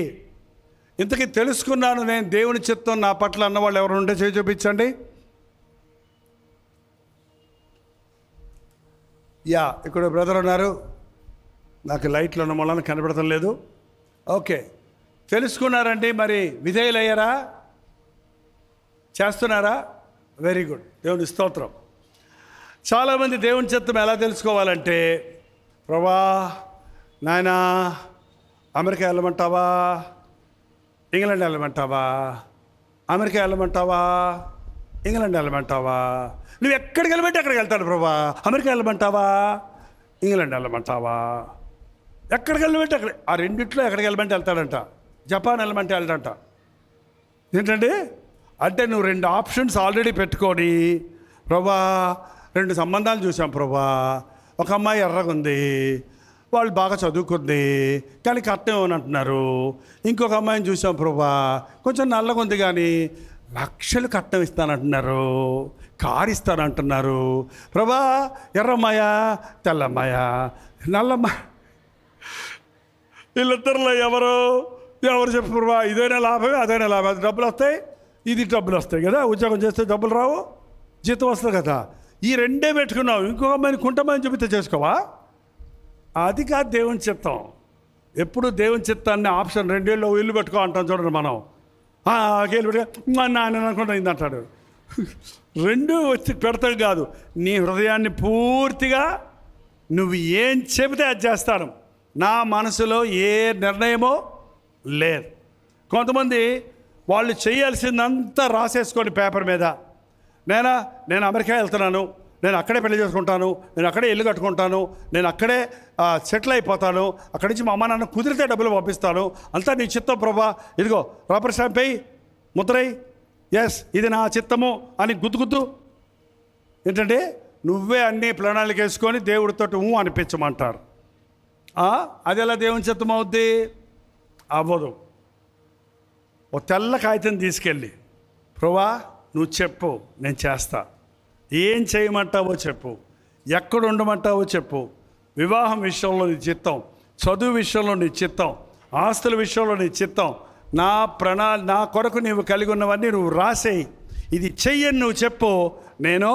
ఇంతకీ తెలుసుకున్నాను నేను దేవుని చిత్తం నా పట్ల అన్నవాళ్ళు ఎవరు ఉంటే చేయి చూపించండి. ఇక్కడ బ్రదర్ ఉన్నారు, నాకు లైట్లు ఉన్న వలన కనబడటం లేదు. ఓకే, తెలుసుకున్నారండి. మరి విధేయులయ్యారా? చేస్తున్నారా? వెరీ గుడ్, దేవుని స్తోత్రం. చాలామంది దేవుని చిత్తం ఎలా తెలుసుకోవాలంటే, ప్రభా నాయనా అమెరికా వెళ్ళమంటావా, ఇంగ్లాండ్ వెళ్ళమంటావా, అమెరికా వెళ్ళమంటావా, ఇంగ్లాండ్ వెళ్ళమంటావా, నువ్వు ఎక్కడికి వెళ్ళమంటే అక్కడికి వెళ్తాడు ప్రభా. అమెరికా వెళ్ళమంటావా, ఇంగ్లాండ్ వెళ్ళమంటావా, ఎక్కడికి వెళ్ళమంటే అక్కడ, ఆ రెండిట్లో ఎక్కడికి వెళ్ళమంటే వెళ్తాడంట. జపాన్ వెళ్ళమంటే వెళ్తాడంట. ఏంటంటే అంటే నువ్వు 2 ఆప్షన్స్ ఆల్రెడీ పెట్టుకొని, ప్రభా 2 సంబంధాలు చూసాం ప్రభా. ఒక అమ్మాయి ఎర్రగా ఉంది, వాళ్ళు బాగా చదువుకుంది కానీ కట్నం ఏమని అంటున్నారు. ఇంకొక అమ్మాయిని చూసాం ప్రభా, కొంచెం నల్లగా ఉంది కానీ లక్షలు కట్నం ఇస్తానంటున్నారు, కారు ఇస్తానంటున్నారు. ప్రభా ఎర్రమ్మాయా తెల్లమ్మాయా నల్లమ్మ, వీళ్ళిద్దరిలో ఎవరు చెప్పు ప్రభా? ఇదైనా లాభమే అదైనా లాభం. అది డబ్బులు వస్తాయి, ఇది డబ్బులు వస్తాయి కదా. ఉద్యోగం చేస్తే డబ్బులు రావు, జీతం వస్తుంది కదా. ఈ 2 పెట్టుకున్నావు, ఇంకొక అమ్మాయిని కుంటమని చెబితే చేసుకోవా? అది కాదు దేవుని చిత్తం. ఎప్పుడు దేవుని చిత్తాన్ని ఆప్షన్ 2 ఇల్లు పెట్టుకో అంటాం చూడండి మనం. కేళ్ళు పెట్టుకో నాన్న అనుకుంటా అయింది అంటాడు. 2 వచ్చి పెడతాం కాదు, నీ హృదయాన్ని పూర్తిగా నువ్వు ఏం చెబితే అది చేస్తాను. నా మనసులో ఏ నిర్ణయమో లేదు. కొంతమంది వాళ్ళు చేయాల్సిందంతా రాసేసుకొని పేపర్ మీద, నేను అమెరికా వెళ్తున్నాను, నేను అక్కడే పెళ్లి చేసుకుంటాను, నేను అక్కడే ఇల్లు కట్టుకుంటాను, నేను అక్కడే సెటిల్ అయిపోతాను, అక్కడి నుంచి మా అమ్మ నాన్న కుదిరితే డబ్బులు పంపిస్తాను, అంతా నీ చిత్తం ప్రభా, ఇదిగో రబ్బర్ స్టాంప్ అయ్యి ముద్రై ఎస్ ఇది నా చిత్తము అని గుద్దు. ఏంటంటే నువ్వే అన్ని ప్రణాళిక వేసుకొని దేవుడితో అనిపించమంటారు. అది ఎలా దేవుని చిత్తం అవుద్ది? అవ్వదు. ఓ తెల్ల కాగితం తీసుకెళ్ళి ప్రభా నువ్వు చెప్పు, నేను చేస్తా. ఏం చేయమంటావో చెప్పు, ఎక్కడ ఉండమంటావో చెప్పు. వివాహం విషయంలో నీ చిత్తం, చదువు విషయంలో నీ చిత్తం, ఆస్తుల విషయంలో నీ చిత్తం, నా కొరకు నీవు కలిగి ఉన్నవన్నీ నువ్వు రాసేయి. ఇది చెయ్యని నువ్వు చెప్పు, నేను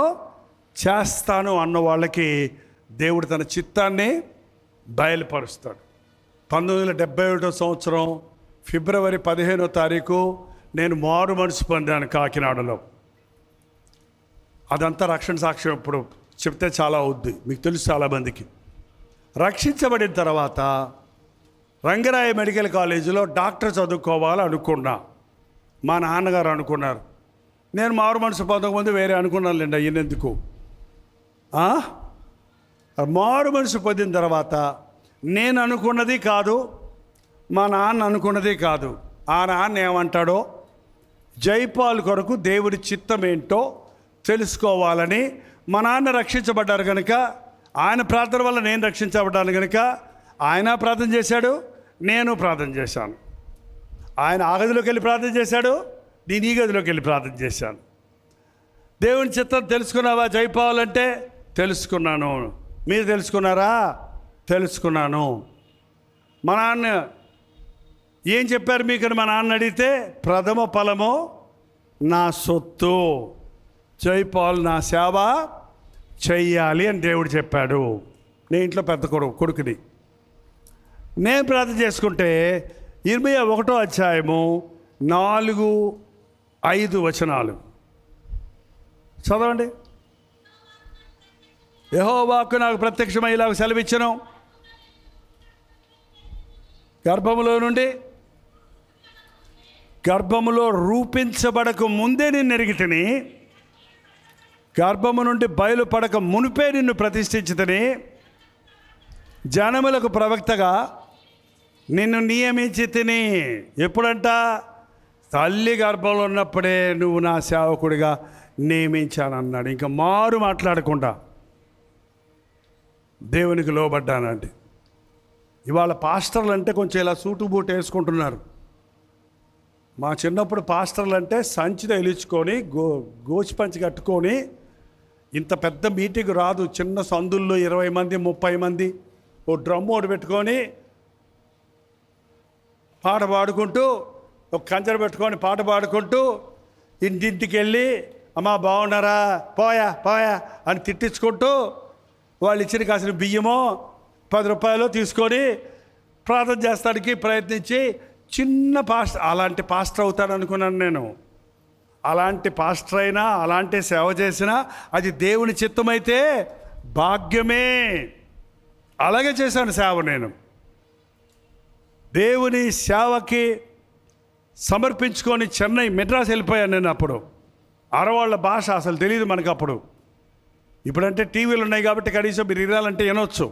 చేస్తాను అన్న వాళ్ళకి దేవుడు తన చిత్తాన్ని బయలుపరుస్తాడు. 1971 సంవత్సరం ఫిబ్రవరి 15వ తారీఖు నేను మారు మనసు పొందాను కాకినాడలో. అదంతా రక్షణ సాక్ష్యం ఇప్పుడు చెప్తే చాలా అవుద్ది, మీకు తెలుసు చాలామందికి. రక్షించబడిన తర్వాత రంగరాయ మెడికల్ కాలేజీలో డాక్టర్ చదువుకోవాలి అనుకున్నా. మా నాన్నగారు అనుకున్నారు. నేను మారు మనసు పొందకముందు వేరే అనుకున్నానులేండి, అయ్యేందుకు. మారు మనసు పొందిన తర్వాత నేను అనుకున్నది కాదు, మా నాన్న అనుకున్నది కాదు. ఆ నాన్న ఏమంటాడో, జైపాల్ కొరకు దేవుడి చిత్తం ఏంటో తెలుసుకోవాలని. మా నాన్న రక్షించబడ్డారు కనుక, ఆయన ప్రార్థన వల్ల నేను రక్షించబడ్డాను కనుక ఆయన ప్రార్థన చేశాడు, నేను ప్రార్థన చేశాను. ఆయన ఆ గదిలోకి వెళ్ళి ప్రార్థన చేశాడు, నేను ఈ గదిలోకి వెళ్ళి ప్రార్థన చేశాను. దేవుని చిత్తం తెలుసుకున్నావా జైపాల్ అంటే? తెలుసుకున్నాను. మీరు తెలుసుకున్నారా? తెలుసుకున్నాను. మా నాన్న ఏం చెప్పారు మీకు? మా నాన్న అడిగితే ప్రథమ ఫలము నా సొత్తు, జైపాల్ నా సేవ చెయ్యాలి అని దేవుడు చెప్పాడు. నేను ఇంట్లో పెద్ద కొడుకుని. నేను ప్రార్థన చేసుకుంటే 21వ అధ్యాయము 4-5 వచనాలు చదవండి. యెహోవాకు నాకు ప్రత్యక్షమై ఇలాగ సెలవిచ్చెను, గర్భములో రూపించబడక ముందే నిన్ను ఎరిగితిని, గర్భము నుండి బయలుపడక మునిపే నిన్ను ప్రతిష్ఠించితిని, జనములకు ప్రవక్తగా నిన్ను నియమించి తిని. ఎప్పుడంట? తల్లి గర్భంలో ఉన్నప్పుడే నువ్వు నా సేవకుడిగా నియమించానన్నాడు. ఇంకా మారు మాట్లాడకుండా దేవునికి లోబడ్డానండి. ఇవాళ పాస్టర్లు అంటే కొంచెం ఇలా సూటు బూటు వేసుకుంటున్నారు. మా చిన్నప్పుడు పాస్టర్లు అంటే సంచి తగిలించుకొని గోచిపంచి కట్టుకొని, ఇంత పెద్ద మీటింగ్ రాదు, చిన్న సందుల్లో 20 మంది 30 మంది ఓ డ్రమ్ ఒకటి పెట్టుకొని పాట పాడుకుంటూ, ఒక కంచెర పెట్టుకొని పాట పాడుకుంటూ ఇంటింటికి వెళ్ళి అమ్మా బాగున్నారా, పోయా పోయా అని తిట్టించుకుంటూ వాళ్ళు ఇచ్చిన కాసిన బియ్యమో 10 రూపాయలు తీసుకొని ప్రార్థన చేస్తానికి ప్రయత్నించి చిన్న పాస్టర్, అలాంటి పాస్టర్ అవుతాను అనుకున్నాను నేను. అలాంటి పాస్టర్ అయినా, అలాంటి సేవ చేసినా అది దేవుని చిత్తమైతే భాగ్యమే. అలాగే చేశాను సేవ నేను. దేవుని సేవకి సమర్పించుకొని చెన్నై మెడ్రాస్ వెళ్ళిపోయాను నేను. అప్పుడు ఆడవాళ్ళ భాష అసలు తెలియదు మనకు. అప్పుడు ఇప్పుడంటే టీవీలు ఉన్నాయి కాబట్టి కనీసం మీరు వినాలంటే వినొచ్చు.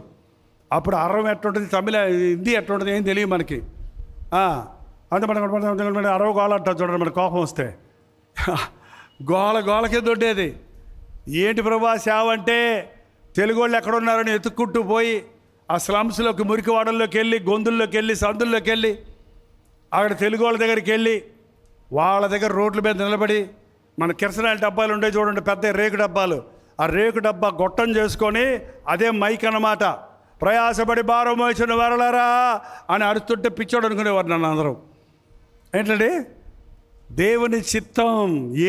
అప్పుడు అరవం ఎట్లుంటుంది, తమిళ హిందీ ఎట్లుంటుంది ఏం తెలియదు మనకి. అంటే మనకు అరవ గోళ అంటారు చూడండి, మన కోపం వస్తే గోళకే దొడ్డేది. ఏంటి ప్రభా సేవ అంటే తెలుగు వాళ్ళు ఎక్కడున్నారని ఎత్తుక్కుంటూ పోయి ఆ స్లమ్స్లోకి, మురికివాడల్లోకి వెళ్ళి, గొంతుల్లోకి వెళ్ళి, సందుల్లోకి వెళ్ళి, అక్కడ తెలుగు వాళ్ళ దగ్గరికి వెళ్ళి వాళ్ళ దగ్గర రోడ్ల మీద నిలబడి, మన కిరసనాయిల డబ్బాలు ఉండే చూడండి, పెద్ద రేకు డబ్బాలు, ఆ రేకు డబ్బా గొట్టం చేసుకొని అదే మైక్ అన్నమాట, ప్రయాసపడి భారం మోసిన వరలారా అని అరుస్తుంటే పిచ్చోడు అనుకునేవారు నన్ను అందరూ. ఏంటండి, దేవుని చిత్తం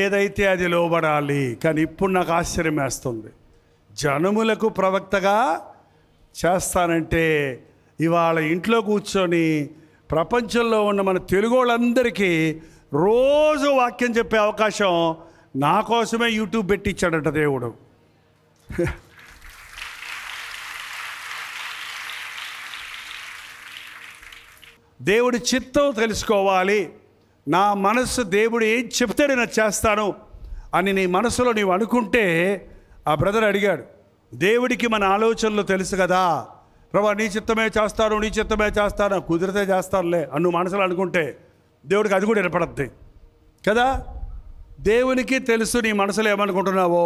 ఏదైతే అది లోబడాలి. కానీ ఇప్పుడు నాకు ఆశ్చర్యం వేస్తుంది, జనములకు ప్రవక్తగా చేస్తానంటే ఇవాళ ఇంట్లో కూర్చొని ప్రపంచంలో ఉన్న మన తెలుగు వాళ్ళందరికీ రోజు వాక్యం చెప్పే అవకాశం నా కోసమే యూట్యూబ్ పెట్టించాడట దేవుడు. దేవుడి చిత్తం తెలుసుకోవాలి, నా మనస్సు దేవుడు ఏం చెప్తే నేను చేస్తాను అని నీ మనసులో నీవు అనుకుంటే, ఆ బ్రదర్ అడిగాడు, దేవుడికి మన ఆలోచనలు తెలుసు కదా ప్రభా, నీ చిత్తమే చేస్తాను, నీ చిత్తమే చేస్తాను, కుదిరితే చేస్తానులే అని నువ్వు మనసులో అనుకుంటే దేవుడికి అది కూడా వినపడద్ది కదా. దేవునికి తెలుసు నీ మనసులో ఏమనుకుంటున్నావో,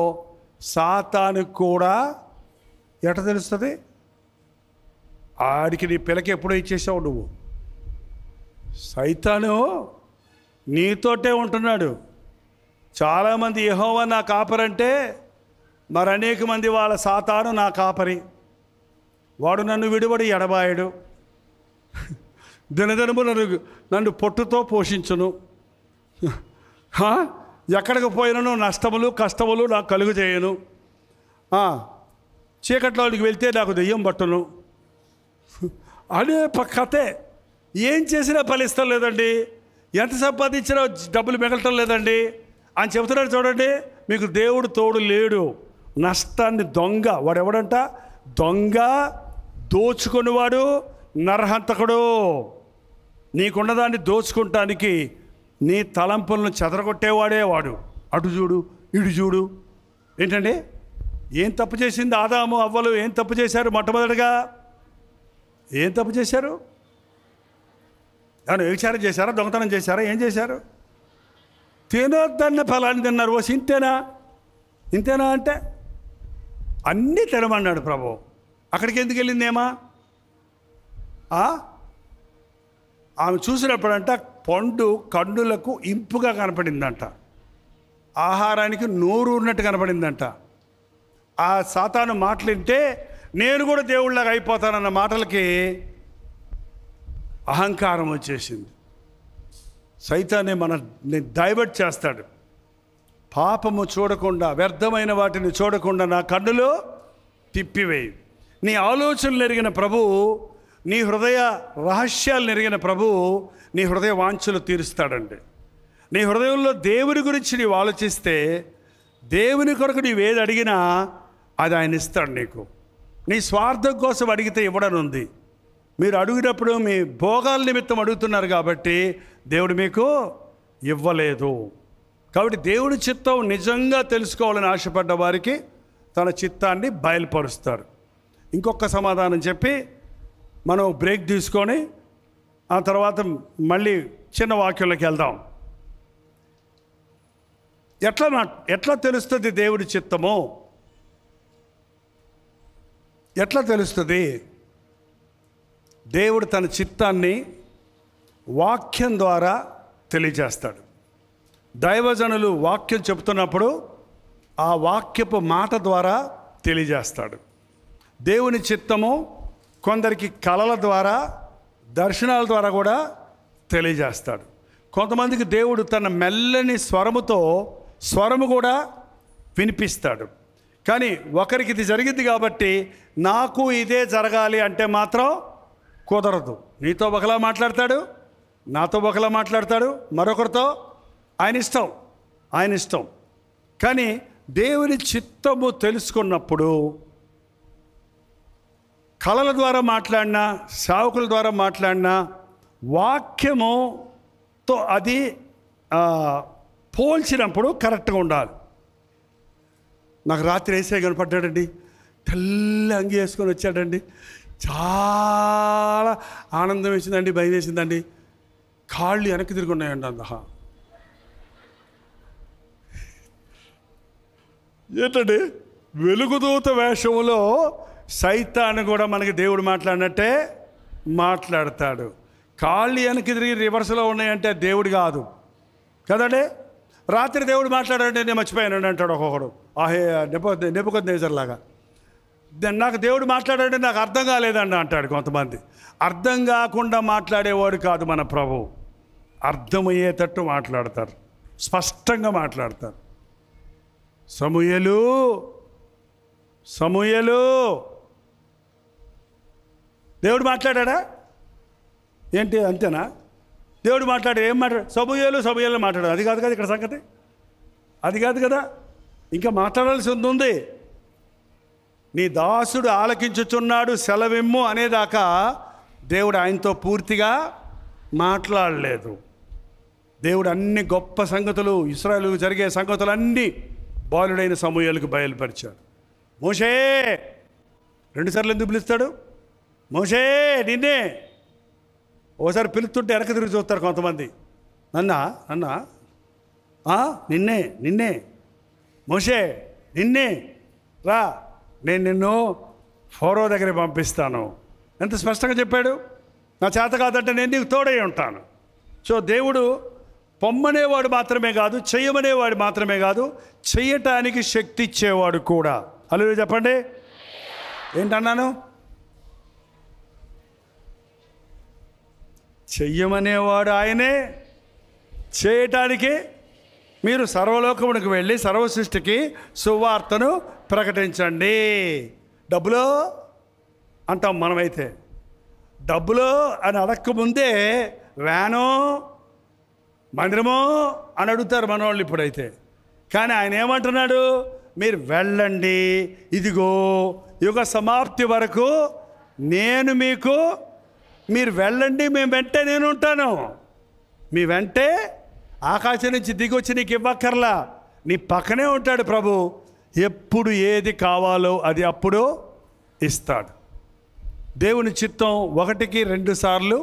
సాతానుకు కూడా ఎట తెలుస్తుంది? ఆడికి నీ పిల్లకి ఎప్పుడో ఇచ్చేసావు నువ్వు. సైతాను నీతోటే ఉంటున్నాడు. చాలామంది యెహోవా నా కాపరంటే మరి అనేక మంది వాళ్ళ సాతాను నా కాపరి, వాడు నన్ను విడివడి ఎడబాయడు, దినదినము నన్ను పొట్టుతో పోషించును, ఎక్కడికి పోయినను నష్టములు కష్టములు నాకు కలుగు చేయను, చీకట్లోకి వెళ్తే నాకు దెయ్యం పట్టును అనే కథే. ఏం చేసినా ఫలిస్తం లేదండి, ఎంత సంపాదించినా డబ్బులు మిగలటం లేదండి అని చెబుతున్నాడు. చూడండి, మీకు దేవుడు తోడు లేడు. నష్టాన్ని దొంగ, వాడు ఎవడంట? దొంగ, దోచుకునేవాడు, నరహంతకుడు. నీకున్నదాన్ని దోచుకుంటానికి నీ తలంపులను చెదరగొట్టేవాడే వాడు. అటు చూడు, ఇటు చూడు. ఏంటండి, ఏం తప్పు చేసింది ఆదాము అవ్వలు? ఏం తప్పు చేశారు? మొట్టమొదటిగా ఏం తప్పు చేశారు? ఏమైనా వ్యభిచారం చేశారా? దొంగతనం చేశారా? ఏం చేశారు? తినొద్దన్న ఫలాన్ని తిన్నారు. ఓ ఇంతేనా? ఇంతేనా అంటే అన్నీ తినమన్నాడు ప్రభు. అక్కడికి ఎందుకు వెళ్ళిందేమా? ఆమె చూసినప్పుడంట పండు కన్నులకు ఇంపుగా కనపడిందంట, ఆహారానికి నోరు ఉన్నట్టు కనపడిందంట. ఆ సాతాను మాటలింటే నేను కూడా దేవుళ్ళగా అయిపోతానన్న మాటలకి అహంకారం వచ్చేసింది. సైతానే మనల్ని డైవర్ట్ చేస్తాడు. పాపము చూడకుండా, వ్యర్థమైన వాటిని చూడకుండా నా కన్నులో తిప్పివేయి. నీ ఆలోచనలు ఎరిగిన ప్రభువు, నీ హృదయ రహస్యాలను ఎరిగిన ప్రభువు నీ హృదయ వాంఛలు తీరుస్తాడండి. నీ హృదయంలో దేవుని గురించి నీవు ఆలోచిస్తే, దేవుని కొరకు నీవేది అడిగినా అది ఆయన ఇస్తాడు నీకు. నీ స్వార్థం కోసం అడిగితే ఇవ్వడనుంది. మీరు అడిగినప్పుడు మీ భోగాల నిమిత్తం అడుగుతున్నారు కాబట్టి దేవుడు మీకు ఇవ్వలేదు. కాబట్టి దేవుడి చిత్తం నిజంగా తెలుసుకోవాలని ఆశపడ్డ వారికి తన చిత్తాన్ని బయలుపరుస్తారు. ఇంకొక సమాధానం చెప్పి మనం బ్రేక్ తీసుకొని ఆ తర్వాత మళ్ళీ చిన్న వాక్యంలోకి వెళ్దాం. ఎట్లా తెలుస్తుంది దేవుడి చిత్తము? ఎట్లా తెలుస్తుంది? దేవుడు తన చిత్తాన్ని వాక్యం ద్వారా తెలియజేస్తాడు. దైవజనులు వాక్యం చెబుతున్నప్పుడు ఆ వాక్యపు మాట ద్వారా తెలియజేస్తాడు. దేవుని చిత్తము కొందరికి కళల ద్వారా, దర్శనాల ద్వారా కూడా తెలియజేస్తాడు. కొంతమందికి దేవుడు తన మెల్లని స్వరము కూడా వినిపిస్తాడు. కానీ ఒకరికి ఇది జరిగింది కాబట్టి నాకు ఇదే జరగాలి అంటే మాత్రం కుదరదు. నీతో ఒకలా మాట్లాడతాడు, నాతో ఒకలా మాట్లాడతాడు, మరొకరితో ఆయన ఇష్టం. కానీ దేవుని చిత్తము తెలుసుకున్నప్పుడు కళల ద్వారా మాట్లాడినా, సేవకుల ద్వారా మాట్లాడినా వాక్యముతో అది పోల్చినప్పుడు కరెక్ట్గా ఉండాలి. నాకు రాత్రి ఏసై కనపడ్డాడండి, తెల్ల అంగి వేసుకొని వచ్చాడండి. చాలా ఆనందం వేసిందండి, భయం వేసిందండి. కాళ్ళు వెనక్కి తిరిగి ఉన్నాయండి. ఏంటండి వెలుగుదూత వేషంలో సైతాన్ని కూడా మనకి దేవుడు మాట్లాడినట్టే మాట్లాడతాడు. కాళ్ళు వెనక్కి తిరిగి రివర్స్లో ఉన్నాయంటే దేవుడు కాదు కదండి. రాత్రి దేవుడు మాట్లాడాడంటే నేను మర్చిపోయాను అంటాడు ఒక్కొక్కడు. ఆహే నెప్పుకొద్దేజర్లాగా నాకు దేవుడు మాట్లాడాడంటే నాకు అర్థం కాలేదండి అంటాడు కొంతమంది. అర్థం కాకుండా మాట్లాడేవాడు కాదు మన ప్రభు. అర్థమయ్యేటట్టు మాట్లాడతారు, స్పష్టంగా మాట్లాడతారు. సమూయేలు సమూయేలు దేవుడు మాట్లాడా ఏంటి అంతేనా? దేవుడు మాట్లాడు ఏం మాట్లాడు? సమూయేలు సమూయేలు మాట్లాడు. అది కాదు కదా ఇక్కడ సంగతి, అది కాదు కదా. ఇంకా మాట్లాడాల్సి ఉంది. నీ దాసుడు ఆలకించుచున్నాడు సెలవిమ్ము అనేదాకా దేవుడు ఆయనతో పూర్తిగా మాట్లాడలేదు. దేవుడు అన్ని గొప్ప సంగతులు, ఇశ్రాయేలుకు జరిగే సంగతులన్నీ బాలుడైన సమూయేలుకు బయలుపరిచాడు. మోషే 2 సార్లు ఎందుకు పిలుస్తాడు? మోషే నిన్నే. ఓసారి పిలుస్తుంటే వెనక తిరిగి చూస్తారు కొంతమంది. నన్నా నిన్నే నిన్నే మోషే నిన్నే రా, నేను నిన్ను ఫరో దగ్గర పంపిస్తాను. ఎంత స్పష్టంగా చెప్పాడు. నా చేత కాదంటే నేను నీకు తోడై ఉంటాను. సో దేవుడు పొమ్మనేవాడు మాత్రమే కాదు, చెయ్యమనేవాడు మాత్రమే కాదు, చెయ్యటానికి శక్తి ఇచ్చేవాడు కూడా. హల్లెలూయా చెప్పండి. ఏంటన్నాను? చెయ్యమనేవాడు ఆయనే, చేయటానికి మీరు సర్వలోకమునికి వెళ్ళి సర్వ సృష్టికి సువార్తను ప్రకటించండి. డబ్బులో అంటాం మనమైతే. డబ్బులో అని అడక్కముందే వ్యానో మందిరమో అని అడుగుతారు మనవాళ్ళు ఇప్పుడైతే. కానీ ఆయన ఏమంటున్నాడు? మీరు వెళ్ళండి, ఇదిగో యుగ సమాప్తి వరకు నేను మీకు, మీరు వెళ్ళండి, మేము వెంటే నేను ఉంటాను. మీ వెంటే ఆకాశం నుంచి దిగొచ్చి నీకు ఇవ్వక్కర్లా, నీ పక్కనే ఉంటాడు ప్రభు. ఎప్పుడు ఏది కావాలో అది అప్పుడు ఇస్తాడు. దేవుని చిత్తం 1కి 2 సార్లు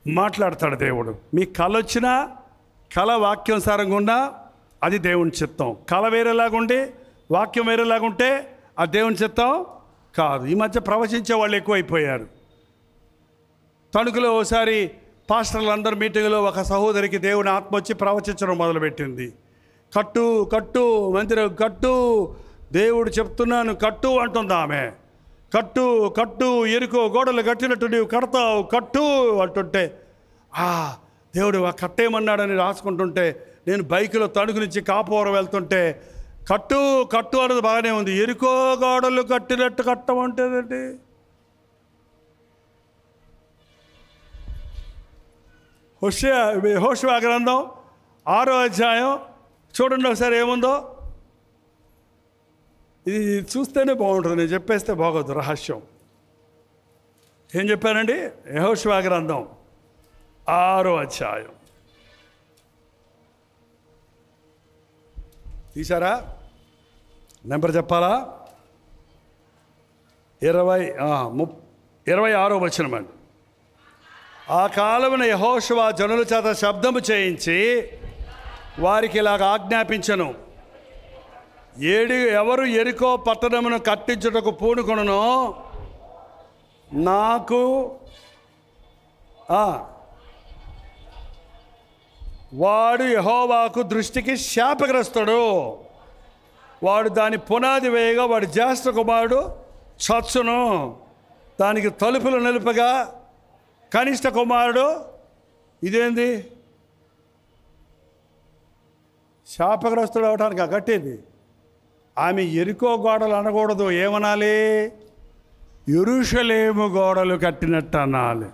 మాట్లాడతాడు దేవుడు. మీ కళ వచ్చినా, కళ వాక్యానుసారంగా ఉన్నా అది దేవుని చిత్తం. కళ వేరేలాగుండి వాక్యం వేరేలాగుంటే అది దేవుని చిత్తం కాదు. ఈ మధ్య ప్రవచించే వాళ్ళు ఎక్కువైపోయారు. తణుకులో ఒకసారి పాస్టర్లందరూ మీటింగ్లో ఒక సహోదరికి దేవుని ఆత్మ వచ్చి ప్రవచించడం మొదలుపెట్టింది. కట్టు కట్టు మందిరం కట్టు, దేవుడు చెప్తున్నాను కట్టు అంటుంది ఆమె. కట్టు కట్టు, ఎరుకో గోడలు కట్టినట్టు నీవు కడతావు కట్టు అంటుంటే, దేవుడు ఆ కట్టేయమన్నాడని రాసుకుంటుంటే, నేను బైకులో తణుకు నుంచి కాపురం వెళ్తుంటే కట్టు కట్టు అన్నది బాగానే ఉంది, ఎరుకో గోడలు కట్టినట్టు కట్టమంటేదండి. యెహోషువ గ్రంథం 6వ అధ్యాయం చూడండి ఒకసారి ఏముందో. ఇది చూస్తేనే బాగుంటుంది, నేను చెప్పేస్తే బాగోదు రహస్యం. ఏం చెప్పానండి? యెహోషువ గ్రంథం 6వ అధ్యాయం తీసారా? నెంబర్ చెప్పాలా? 26వ వచనం అండి. ఆ కాలమున యెహోషువ జనుల చేత శబ్దము చేయించి వారికి ఇలాగ ఆజ్ఞాపించెను, ఎవరు ఎరికో పట్టణమును కట్టించుటకు పూనుకొనునో నాకు వాడు యెహోవాకు దృష్టికి శాపగ్రస్తుడు. వాడు దాని పునాది వేయగా వాడి జ్యేష్ఠ కుమారుడు చచ్చును, దానికి తలుపులు నిలుపగా కనిష్ట కుమారుడు. ఇదేంది? శాపగ్రస్తుడు అవటానికి కట్టేది. ఆమె ఎరికో గోడలు అనకూడదు, ఏమనాలి? యెరూషలేము గోడలు కట్టినట్టు అనాలి.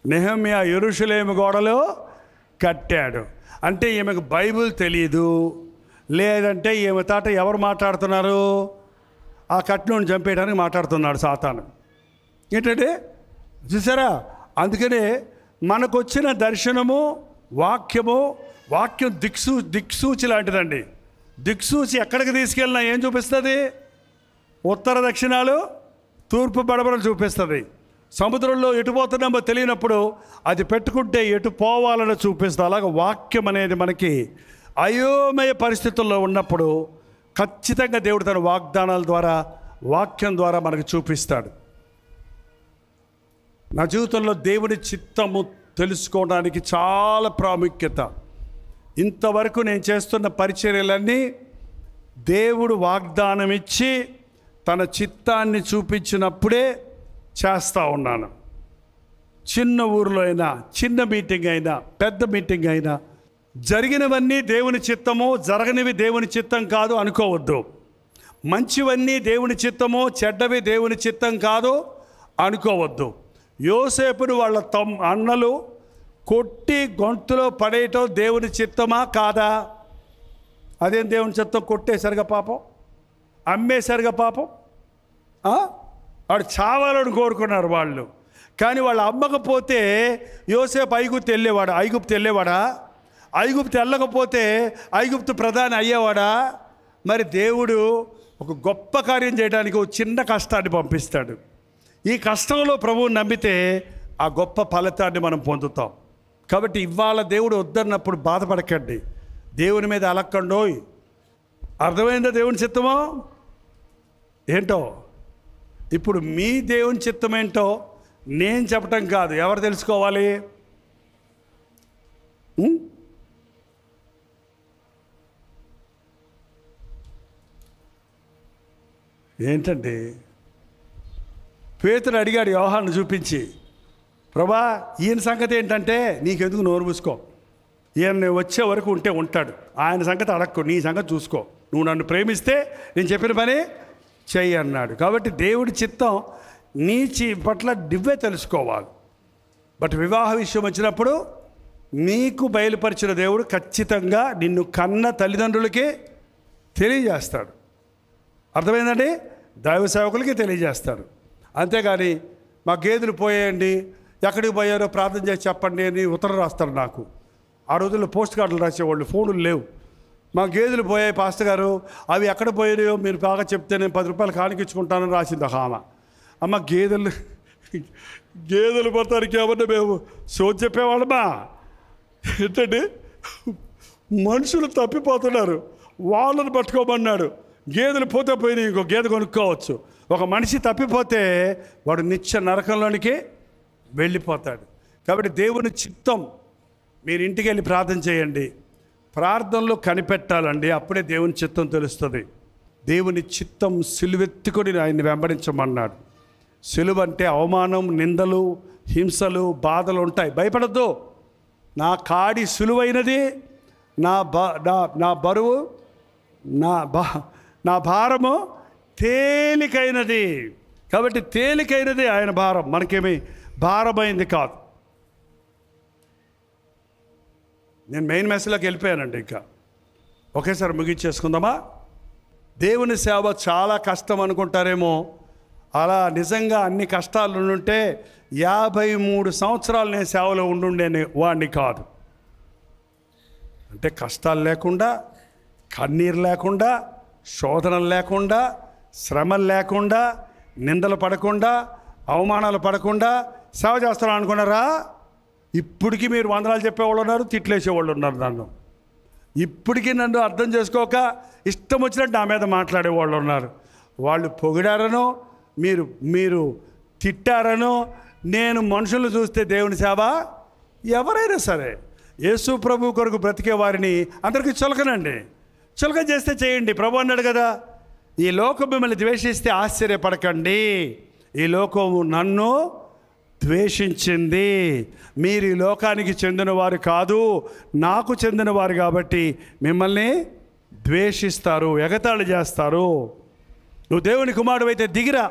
నెహెమ్యా యెరూషలేము గోడలు కట్టాడు. అంటే ఈమెకు బైబిల్ తెలియదు, లేదంటే ఈమె తాట ఎవరు మాట్లాడుతున్నారు? ఆ కట్టినోని చంపేయడానికి మాట్లాడుతున్నాడు సాతాను. ఏంటంటే చూసారా? అందుకనే మనకొచ్చిన దర్శనము వాక్యం దిక్సూచి లాంటిదండి. దిక్సూచి ఎక్కడికి తీసుకెళ్ళినా ఏం చూపిస్తుంది? ఉత్తర దక్షిణాలు తూర్పు పడమరలు చూపిస్తుంది. సముద్రంలో ఎటు పోతున్నామో తెలియనప్పుడు అది పెట్టుకుంటే ఎటు పోవాలని చూపిస్తుంది. అలాగే వాక్యం అనేది మనకి అయోమయ పరిస్థితుల్లో ఉన్నప్పుడు ఖచ్చితంగా దేవుడు తన వాగ్దానాల ద్వారా, వాక్యం ద్వారా మనకు చూపిస్తాడు. నా జీవితంలో దేవుని చిత్తము తెలుసుకోవడానికి చాలా ప్రాముఖ్యత. ఇంతవరకు నేను చేస్తున్న పరిచర్యలన్నీ దేవుడు వాగ్దానం ఇచ్చి తన చిత్తాన్ని చూపించినప్పుడే చేస్తూ ఉన్నాను. చిన్న ఊరిలో అయినా, చిన్న మీటింగ్ అయినా, పెద్ద మీటింగ్ అయినా, జరిగినవన్నీ దేవుని చిత్తము, జరగనివి దేవుని చిత్తం కాదు అనుకోవద్దు. మంచివన్నీ దేవుని చిత్తము, చెడ్డవి దేవుని చిత్తం కాదు అనుకోవద్దు. యోసేపును వాళ్ళ అన్నలు కొట్టి గొంతులో పడేయటం దేవుని చిత్తమా కాదా? అదేం దేవుని చిత్తం? కొట్టేసరిగా పాపం, అమ్మేసరిగా పాపం, వాడు చావాలని కోరుకున్నారు వాళ్ళు. కానీ వాళ్ళు అమ్మకపోతే యోసేపు ఐగుప్తు వెళ్ళేవాడా? ఐగుప్తు వెళ్ళకపోతే ఐగుప్తు ప్రధాని అయ్యేవాడా? మరి దేవుడు ఒక గొప్ప కార్యం చేయడానికి ఒక చిన్న కష్టాన్ని పంపిస్తాడు. ఈ కష్టంలో ప్రభువుని నమ్మితే ఆ గొప్ప ఫలితాన్ని మనం పొందుతాం. కాబట్టి ఇవాళ దేవుడు వద్దన్నప్పుడు బాధపడకండి, దేవుని మీద అలక్కండోయ్. అర్థమైందా దేవుని చిత్తమో ఏంటో? ఇప్పుడు మీ దేవుని చిత్తం ఏంటో నేను చెప్పటం కాదు, ఎవరు తెలుసుకోవాలి? ఏంటండి? పేతురు అడిగాడు యోహాను చూపించి, ప్రభా ఈయన సంగతి ఏంటంటే, నీకెందుకు నోరు మూసుకో, ఈయన వచ్చే వరకు ఉంటే ఉంటాడు, ఆయన సంగతి అడక్కు, నీ సంగతి చూసుకో, నువ్వు నన్ను ప్రేమిస్తే నేను చెప్పిన పని చెయ్యి అన్నాడు. కాబట్టి దేవుడి చిత్తం నీ పట్ల నువ్వే తెలుసుకోవాలి. బట్ వివాహ విషయం వచ్చినప్పుడు నీకు బయలుపరిచిన దేవుడు ఖచ్చితంగా నిన్ను కన్న తల్లిదండ్రులకి తెలియజేస్తాడు. అర్థమైందండి? దైవ సేవకులకి తెలియజేస్తాడు. అంతేగాని మా గేదెలు పోయేయండి, ఎక్కడికి పోయారో ప్రార్థన చేసి చెప్పండి అని ఉత్తరం రాస్తారు నాకు. ఆ రోజుల్లో పోస్ట్ కార్డులు రాసేవాళ్ళు, ఫోన్లు లేవు. మా గేదెలు పోయాయి పాస్టర్ గారు, అవి ఎక్కడ పోయాయో మీరు బాగా చెప్తే నేను 10 రూపాయలు కానికిచ్చుకుంటానని రాసింది ఒక ఆమె. అమ్మ గేదెలు పోతానికి ఏమన్నా మేము సోది చెప్పేవాళ్ళమా? ఏంటండి, మనుషులు తప్పిపోతున్నారు, వాళ్ళని పట్టుకోమన్నాడు. గేదెలు పోతే పోయినాయి, ఇంకో గేదె కొనుక్కోవచ్చు. ఒక మనిషి తప్పిపోతే వాడు నిత్య నరకంలోనికి వెళ్ళిపోతాడు. కాబట్టి దేవుని చిత్తం, మీరు ఇంటికి వెళ్ళి ప్రార్థన చేయండి, ప్రార్థనలో కనిపెట్టాలండి, అప్పుడే దేవుని చిత్తం తెలుస్తుంది. దేవుని చిత్తం సిలువెత్తుకొని ఆయన్ని వెంబడించమన్నాడు. సిలువ అంటే అవమానం, నిందలు, హింసలు, బాధలు ఉంటాయి. భయపడద్దు. నా కాడి సులువైనది, నా బరువు, నా భారము తేలికైనది. కాబట్టి తేలికైనది ఆయన భారం, మనకేమీ భారమైంది కాదు. నేను మెయిన్ మెసేజ్లోకి వెళ్ళిపోయానండి. ఇంకా ఒకేసారి ముగించేసుకుందామా? దేవుని సేవ చాలా కష్టం అనుకుంటారేమో. అలా నిజంగా అన్ని కష్టాలు ఉంటే 53 సంవత్సరాలు నేను సేవలో ఉండుండే వాడిని కాదు. అంటే కష్టాలు లేకుండా, కన్నీరు లేకుండా, శోధనలు లేకుండా, శ్రమలు లేకుండా, నిందలు పడకుండా, అవమానాలు పడకుండా సేవ చేస్తాను అనుకున్నారా? ఇప్పటికీ మీరు వందనాలు చెప్పేవాళ్ళు ఉన్నారు, తిట్లేసేవాళ్ళు ఉన్నారు. నన్ను ఇప్పటికీ నన్ను అర్థం చేసుకోక ఇష్టం వచ్చినట్టు నా మీద మాట్లాడేవాళ్ళు ఉన్నారు. వాళ్ళు పొగిడారనో మీరు తిట్టారనో, నేను మనుషులు చూస్తే దేవుని సేవ ఎవరైనా సరే యేసు ప్రభు కొరకు బ్రతికే వారిని అందరికీ చులకనండి. చులకన చేస్తే చేయండి. ప్రభు అన్నాడు కదా, ఈ లోకం మిమ్మల్ని ద్వేషిస్తే ఆశ్చర్యపడకండి, ఈ లోకము నన్ను ద్వేషించింది. మీరు ఈ లోకానికి చెందినవారు కాదు, నాకు చెందినవారు కాబట్టి మిమ్మల్ని ద్వేషిస్తారు, ఎగతాళి చేస్తారు. నువ్వు దేవుని కుమారుడు అయితే దిగిరా,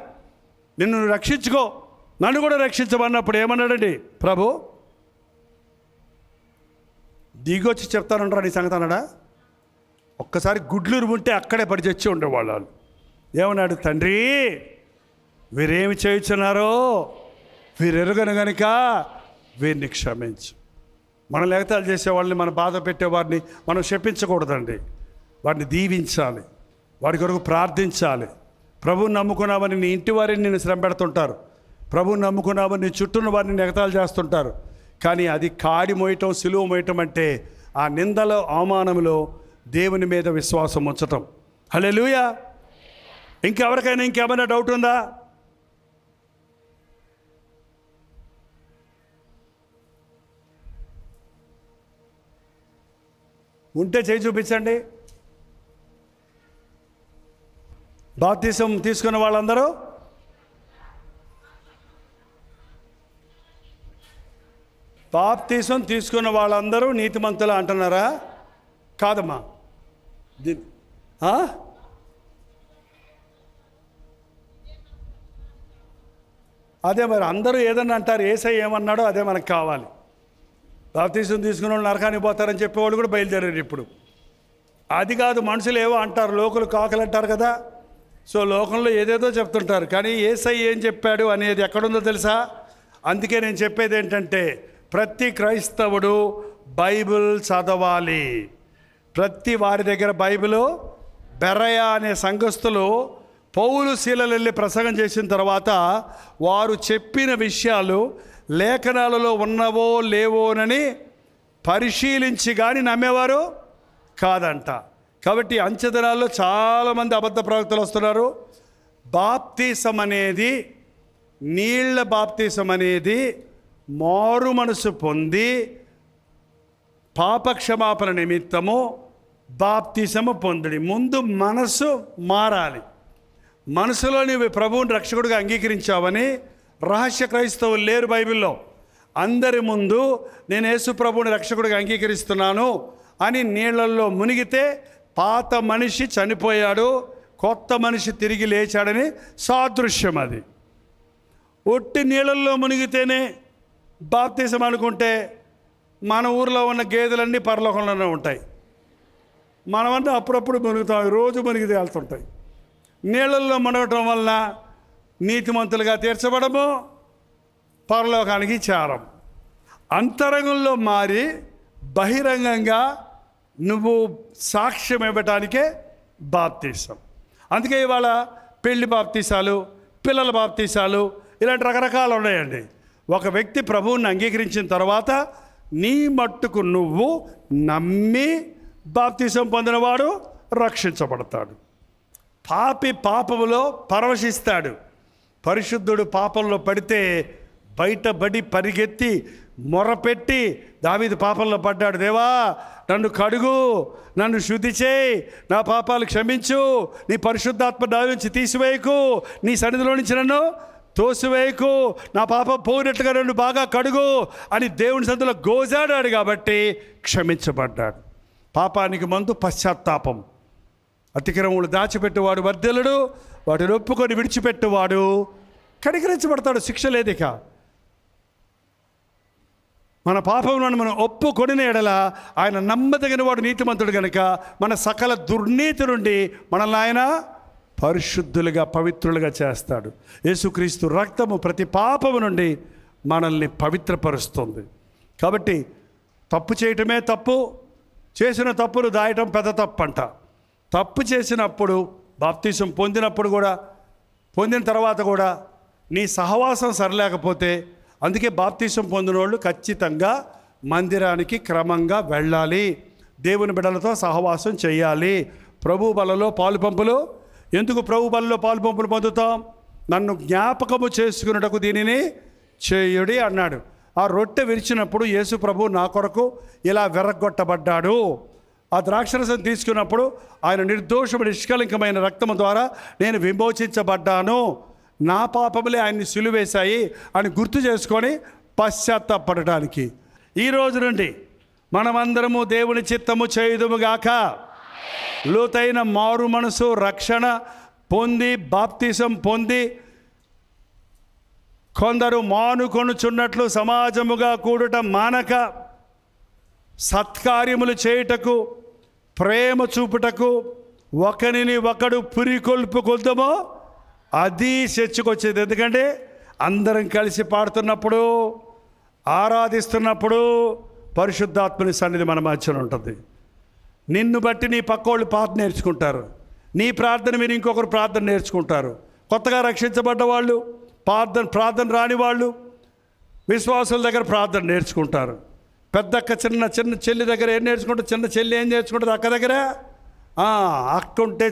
నిన్ను రక్షించుకో, నన్ను కూడా రక్షించమన్నప్పుడు ఏమన్నాడండి ప్రభు? దిగొచ్చి చెప్తానంటారా నీ సంగతి అన్నాడా? ఒక్కసారి గుడ్లూరు ఉంటే అక్కడే పడి చచ్చి ఉండేవాళ్ళు. ఏమన్నాడు? తండ్రి వీరేమి చేయుచున్నారో వీరెరుగను గనుక వీరిని క్షమించు. మనం ఎగతాళి చేసేవాళ్ళని, మనం బాధ పెట్టేవారిని మనం శపించకూడదండి. వారిని దీవించాలి, వారి కొరకు ప్రార్థించాలి. ప్రభువుని నమ్ముకున్నామని నీ ఇంటి వారిని నేను శ్రమ పెడుతుంటారు, ప్రభువుని నమ్ముకున్నామని నీ చుట్టూన్న వారిని ఎగతాళి చేస్తుంటారు. కానీ అది కాడి మోయటం, సిలువ మోయటం అంటే ఆ నిందలో, అవమానంలో దేవుని మీద విశ్వాసం ఉంచటం. హల్లెలూయా. ఇంకెవరికైనా ఇంకేమైనా డౌట్ ఉందా? ఉంటే చేయి చూపించండి. బాప్తిసం తీసుకున్న వాళ్ళందరూ బాప్తిసం తీసుకున్న వాళ్ళందరూ నీతిమంతులు అంటున్నారా? కాదమ్మా. అదే మరి అందరూ ఏదన్నా అంటారు, యేసయ్య ఏమన్నాడో అదే మనకు కావాలి. బాప్తిసం తీసుకున్న వాళ్ళు నరకానికి పోతారని చెప్పేవాళ్ళు కూడా బయలుదేరారు ఇప్పుడు. అది కాదు, మనుషులు ఏవో అంటారు, లోకులు కాకలు అంటారు కదా. సో లోకంలో ఏదేదో చెప్తుంటారు, కానీ యేసయ్య ఏం చెప్పాడు అనేది ఎక్కడుందో తెలుసా? అందుకే నేను చెప్పేది ఏంటంటే, ప్రతి క్రైస్తవుడు బైబిల్ చదవాలి. ప్రతి వారి దగ్గర బైబిలు. బెరయా అనే సంఘస్థులు పౌలు శీలలు వెళ్ళి ప్రసంగం చేసిన తర్వాత వారు చెప్పిన విషయాలు లేఖనాలలో ఉన్నవో లేవోనని పరిశీలించి కానీ నమ్మేవారు కాదంట. కాబట్టి అంచెదినాల్లో చాలామంది అబద్ధ ప్రవక్తలు వస్తున్నారు. బాప్తిసం అనేది, నీళ్ల బాప్తిసం అనేది మారు మనసు పొంది పాపక్షమాపణ నిమిత్తము బాప్తిసము పొందడి. ముందు మనసు మారాలి. మనసులో నీవు ప్రభువుని రక్షకుడిగా అంగీకరించావని రహస్య క్రైస్తవులు లేరు బైబిల్లో. అందరి ముందు నేను యేసు ప్రభువుని రక్షకుడిగా అంగీకరిస్తున్నాను అని నీళ్లలో మునిగితే పాత మనిషి చనిపోయాడు, కొత్త మనిషి తిరిగి లేచాడని సాదృశ్యం. అది ఒట్టి నీళ్ళల్లో మునిగితేనే బాప్తిసం అనుకుంటే మన ఊర్లో ఉన్న గేదెలన్నీ పరలోకంలోనే ఉంటాయి. మనమంతా అప్పుడప్పుడు మునుగుతాం, రోజు మునిగి తేలుతుంటాయి. నీళ్ళల్లో మునగటం వలన నీతిమంతులుగా తీర్చబడము, పరలోకానికి చేరం. అంతరంగంలో మారి బహిరంగంగా నువ్వు సాక్ష్యం ఇవ్వటానికే బాప్తిసం. అందుకే ఇవాళ పెళ్లి బాప్తిసాలు, పిల్లల బాప్తిసాలు, ఇలాంటి రకరకాలు ఉన్నాయండి. ఒక వ్యక్తి ప్రభువుని అంగీకరించిన తర్వాత నీ మట్టుకు నువ్వు నమ్మి బాప్తిసం పొందినవాడు రక్షించబడతాడు. పాపి పాపములో పరవశిస్తాడు. పరిశుద్ధుడు పాపంలో పడితే బయటపడి పరిగెత్తి మొరపెట్టి, దావీదు పాపంలో పడ్డాడు, దేవా నన్ను కడుగు, నన్ను శుద్ధి చేయి, నా పాపాలు క్షమించు, నీ పరిశుద్ధాత్మ నా నుంచి తీసివేయకు, నీ సన్నిధిలో నుంచి నన్ను తోసివేయకు, నా పాపం పోయినట్లుగా నన్ను బాగా కడుగు అని దేవుని సన్నిధిలో గోజాడాడు కాబట్టి క్షమించబడ్డాడు. పాపానికి మందు పశ్చాత్తాపం. అతిక్రమములు దాచిపెట్టువాడు వర్ధిల్లుడు, వాటిని ఒప్పుకొని విడిచిపెట్టువాడు కనికరించబడతాడు. శిక్ష లేదిక. మన పాపములను మనం ఒప్పుకొనిన ఎడల ఆయన నమ్మదగిన వాడు, నీతిమంతుడు కనుక మన సకల దుర్నీతి నుండి మనల్ని ఆయన పరిశుద్ధులుగా పవిత్రులుగా చేస్తాడు. యేసుక్రీస్తు రక్తము ప్రతి పాపము నుండి మనల్ని పవిత్రపరుస్తుంది. కాబట్టి తప్పు చేయటమే తప్పు, చేసిన తప్పులు దాయటం పెద్ద తప్పు అంట. తప్పు చేసినప్పుడు, బాప్తిసం పొందినప్పుడు కూడా, పొందిన తర్వాత కూడా నీ సహవాసం సరిలేకపోతే, అందుకే బాప్తిసం పొందిన వాళ్ళు ఖచ్చితంగా మందిరానికి క్రమంగా వెళ్ళాలి, దేవుని బిడ్డలతో సహవాసం చేయాలి. ప్రభు బలలో పాలు పంపులు. ఎందుకు ప్రభు బలలో పాలు పంపులు పొందుతాం? నన్ను జ్ఞాపకము చేసుకున్నటకు దీనిని చేయుడి అన్నాడు. ఆ రొట్టె విరిచినప్పుడు యేసు ప్రభు నా కొరకు ఇలా విరగొట్టబడ్డాడు. ఆ ద్రాక్షరసం తీసుకున్నప్పుడు ఆయన నిర్దోషము నిష్కలంకమైన రక్తము ద్వారా నేను విమోచించబడ్డాను, నా పాపములే ఆయన్ని సిలువేశాయి అని గుర్తు చేసుకొని పశ్చాత్తాపడటానికి. ఈ రోజు నుండి మనమందరము దేవుని చిత్తము చేయుదుముగాక. లోతైన మారు మనసు, రక్షణ పొంది, బాప్తిసం పొంది, కొందరు మానుకొనుచున్నట్లు సమాజముగా కూడుట మానక సత్కార్యములు చేయుటకు, ప్రేమ చూపుటకు, ఒకరిని ఒకడు పురికొల్పుకొద్దామో అది చర్చకొచ్చేది. ఎందుకంటే అందరం కలిసి పాడుతున్నప్పుడు, ఆరాధిస్తున్నప్పుడు పరిశుద్ధాత్మని సన్నిధి మన మధ్యన ఉంటుంది. నిన్ను బట్టి నీ పక్కోళ్ళు ప్రార్థన నేర్చుకుంటారు, నీ ప్రార్థన మీరు ఇంకొకరు ప్రార్థన నేర్చుకుంటారు. కొత్తగా రక్షించబడ్డ వాళ్ళు, ప్రార్థన రాని వాళ్ళు విశ్వాసుల దగ్గర ప్రార్థన నేర్చుకుంటారు. పెద్దక్క చిన్న చెల్లి దగ్గర ఏం నేర్చుకుంటారు? చిన్న చెల్లి ఏం నేర్చుకుంటుంది అక్క దగ్గర? అక్క ఉంటే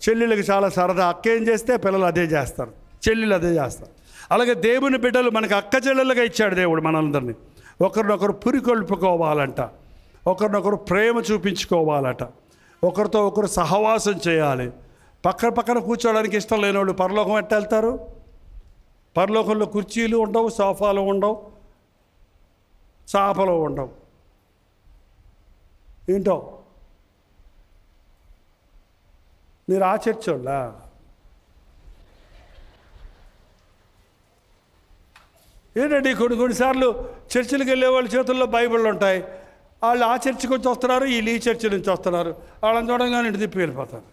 చెల్లెళ్ళకి చాలా సరదా. అక్క ఏం చేస్తే పిల్లలు అదే చేస్తారు, చెల్లెళ్ళు అదే చేస్తారు. అలాగే దేవుని బిడ్డలు మనకు అక్క చెల్లెళ్ళగా ఇచ్చాడు దేవుడు మనందరినీ. ఒకరినొకరు పురికొల్పుకోవాలంట, ఒకరినొకరు ప్రేమ చూపించుకోవాలట, ఒకరితో ఒకరు సహవాసం చేయాలి. పక్కన కూర్చోవడానికి ఇష్టం లేని వాళ్ళు పరలోకం ఎట్ట వెళ్తారు? పరలోకంలో కుర్చీలు ఉండవు, సోఫాలు ఉండవు, చాపలు ఉండవు. ఏంటో మీరు ఆ చర్చ్ వాళ్ళా? ఏంటండి కొన్నిసార్లు చర్చిలకు వెళ్ళే వాళ్ళ చేతుల్లో బైబిళ్ళు ఉంటాయి. వాళ్ళు ఆ చర్చికి వచ్చి వస్తున్నారు, వీళ్ళు ఈ చర్చి నుంచి వస్తున్నారు. వాళ్ళని చూడంగానే ఇంటి తిప్పి వెళ్ళిపోతారు.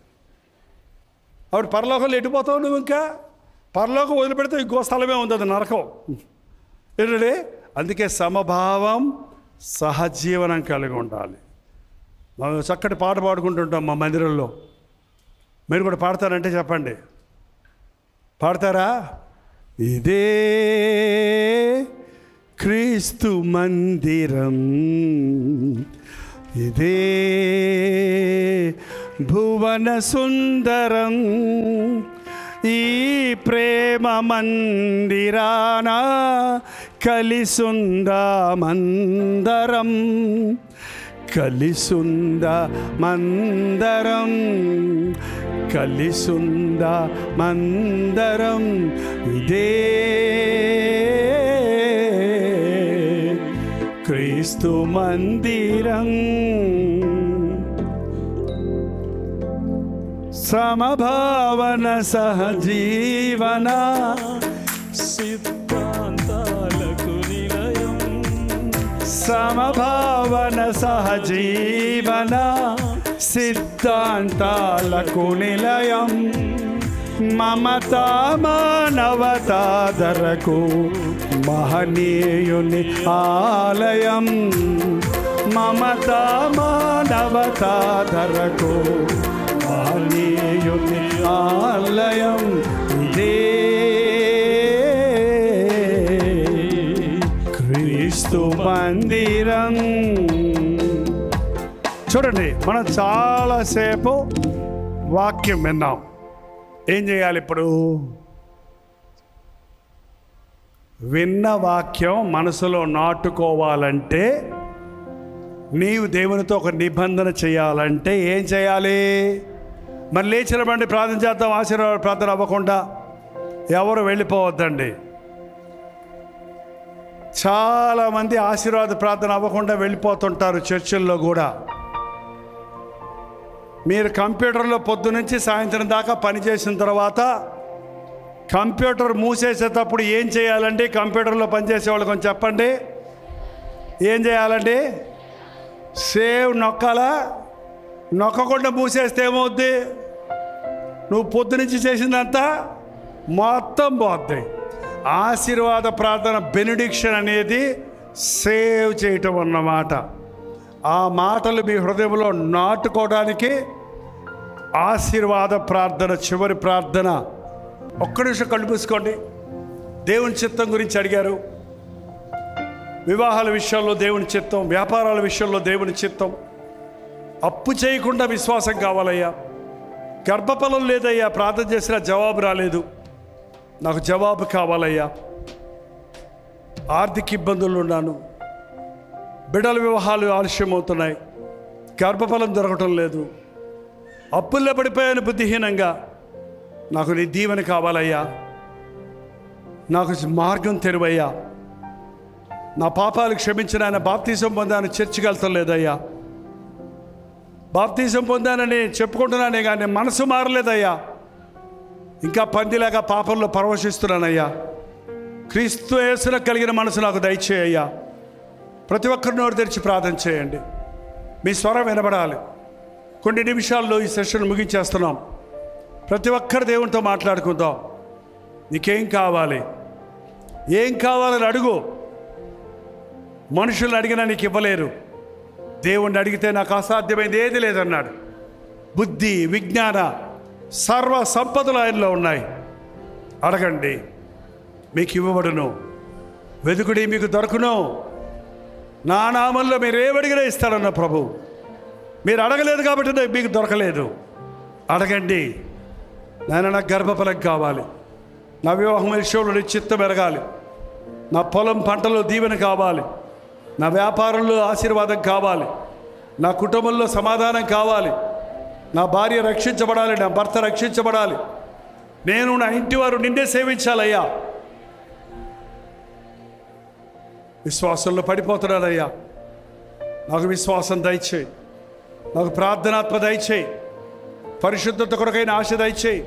ఆవిడ పరలోకంలో ఎట్టిపోతావు నువ్వు? ఇంకా పరలోకం వదిలిపెడితే ఇంకో స్థలమే ఉంది, అది నరకం. ఏంటంటే అందుకే సమభావం, సహజీవనం కలిగి ఉండాలి. మనం చక్కటి పాట పాడుకుంటుంటాం మా మందిరంలో. మీరు కూడా పాడతారంటే చెప్పండి, పాడతారా? ఇదే క్రీస్తు మందిరం, ఇదే భువన సుందరం, ఈ ప్రేమ మందిరాన కలిసుందామందరం, కలిసుందామందరం, కలిసుందామందరం, ఇదే క్రీస్తు మందిరం. సమభావన సహజీవన సిద్ధాంతాలకు నిలయం, సమభావన సహజీవన సిద్ధాంతాలకు నిలయం, మమతా మానవతాధరకు మహనీయుని ఆలయం, మమతా మానవతాధరకు మహనీయుని ఆలయం, ఇదే క్రీస్తు మందిరం. చూడండి, మనం చాలాసేపు వాక్యం విన్నాం. ఏం చేయాలి ఇప్పుడు? విన్న వాక్యం మనసులో నాటుకోవాలంటే, నీవు దేవునితో ఒక నిబంధన చేయాలంటే ఏం చేయాలి? మరి లేచినబండి ప్రార్థన చేద్దాం. ఆశీర్వాద ప్రార్థన అవ్వకుండా ఎవరు వెళ్ళిపోవద్దండి. చాలామంది ఆశీర్వాద ప్రార్థన అవ్వకుండా వెళ్ళిపోతుంటారు చర్చిల్లో కూడా. మీరు కంప్యూటర్లో పొద్దునుంచి సాయంత్రం దాకా పనిచేసిన తర్వాత కంప్యూటర్ మూసేసేటప్పుడు ఏం చేయాలండి? కంప్యూటర్లో పనిచేసే వాళ్ళు కొంచెం చెప్పండి, ఏం చేయాలండి? సేవ్ నొక్కాలా? నొక్కకుండా మూసేస్తే ఏమవుద్ది? నువ్వు పొద్దునుంచి చేసిందంతా మొత్తం పోద్ది. ఆశీర్వాద ప్రార్థన బెనిడిక్షన్ అనేది సేవ్ చేయటం అన్నమాట. ఆ మాటలు మీ హృదయంలో నాటుకోవడానికి ఆశీర్వాద ప్రార్థన, చివరి ప్రార్థన. ఒక్క నిమిషం కళ్ళు మూసుకోండి. దేవుని చిత్తం గురించి అడిగారు. వివాహాల విషయంలో దేవుని చిత్తం, వ్యాపారాల విషయంలో దేవుని చిత్తం. అప్పు చేయకుండా విశ్వాసం కావాలయ్యా. గర్భఫలం లేదయ్యా, ప్రార్థన చేసినా జవాబు రాలేదు, నాకు జవాబు కావాలయ్యా. ఆర్థిక ఇబ్బందులు ఉన్నాను, బిడ్డల వివాహాలు ఆలస్యం అవుతున్నాయి, గర్భఫలం దొరకటం లేదు, అప్పుల్లో పడిపోయాను బుద్ధిహీనంగా, నాకు నీ దీవెన కావాలయ్యా, నాకు మార్గం తెరువయ్యా, నా పాపాలు క్షమించిన ఆయన. బాప్తీసం పొందాను, చర్చికి వెళ్తాం లేదయ్యా. బాప్తీసం పొందానని చెప్పుకుంటున్నానే కానీ మనసు మారలేదయ్యా. ఇంకా పందిలాగా పాపంలో పరవశిస్తున్నానయ్యా. క్రీస్తు యేసులో కలిగిన మనసు నాకు దయచేయ్యా. ప్రతి ఒక్కరి నోరు తెరిచి ప్రార్థన చేయండి. మీ స్వరం వినబడాలి. కొన్ని నిమిషాల్లో ఈ సెషన్ ముగించేస్తున్నాం. ప్రతి ఒక్కరు దేవునితో మాట్లాడుకుందాం. నీకేం కావాలి, ఏం కావాలని అడుగు. మనుషులను అడిగినా నీకు ఇవ్వలేరు. దేవుణ్ణి అడిగితే నాకు అసాధ్యమైంది ఏది లేదన్నాడు. బుద్ధి, విజ్ఞాన, సర్వ సంపదలు ఆయనలో ఉన్నాయి. అడగండి, మీకు ఇవ్వబడును. వెదుకుడి, మీకు దొరకును. నా నామంలో మీరు ఏమడిగినా ఇస్తాడన్న ప్రభు. మీరు అడగలేదు కాబట్టి మీకు దొరకలేదు. అడగండి. నాయన నాకు గర్భఫలం కావాలి, నా వివాహం విషయంలో నీ చిత్తం ఎరగాలి, నా పొలం పంటలో దీవెన కావాలి, నా వ్యాపారంలో ఆశీర్వాదం కావాలి, నా కుటుంబంలో సమాధానం కావాలి, నా భార్య రక్షించబడాలి, నా భర్త రక్షించబడాలి, నేను నా ఇంటి వారు నిన్నే సేవించాలయ్యా. విశ్వాసంలో పడిపోతున్నానయ్యా, నాకు విశ్వాసం దయచేయి, నాకు ప్రార్థనాత్మ దయచేయి, పరిశుద్ధత కొరకైన ఆశ దయచేయి,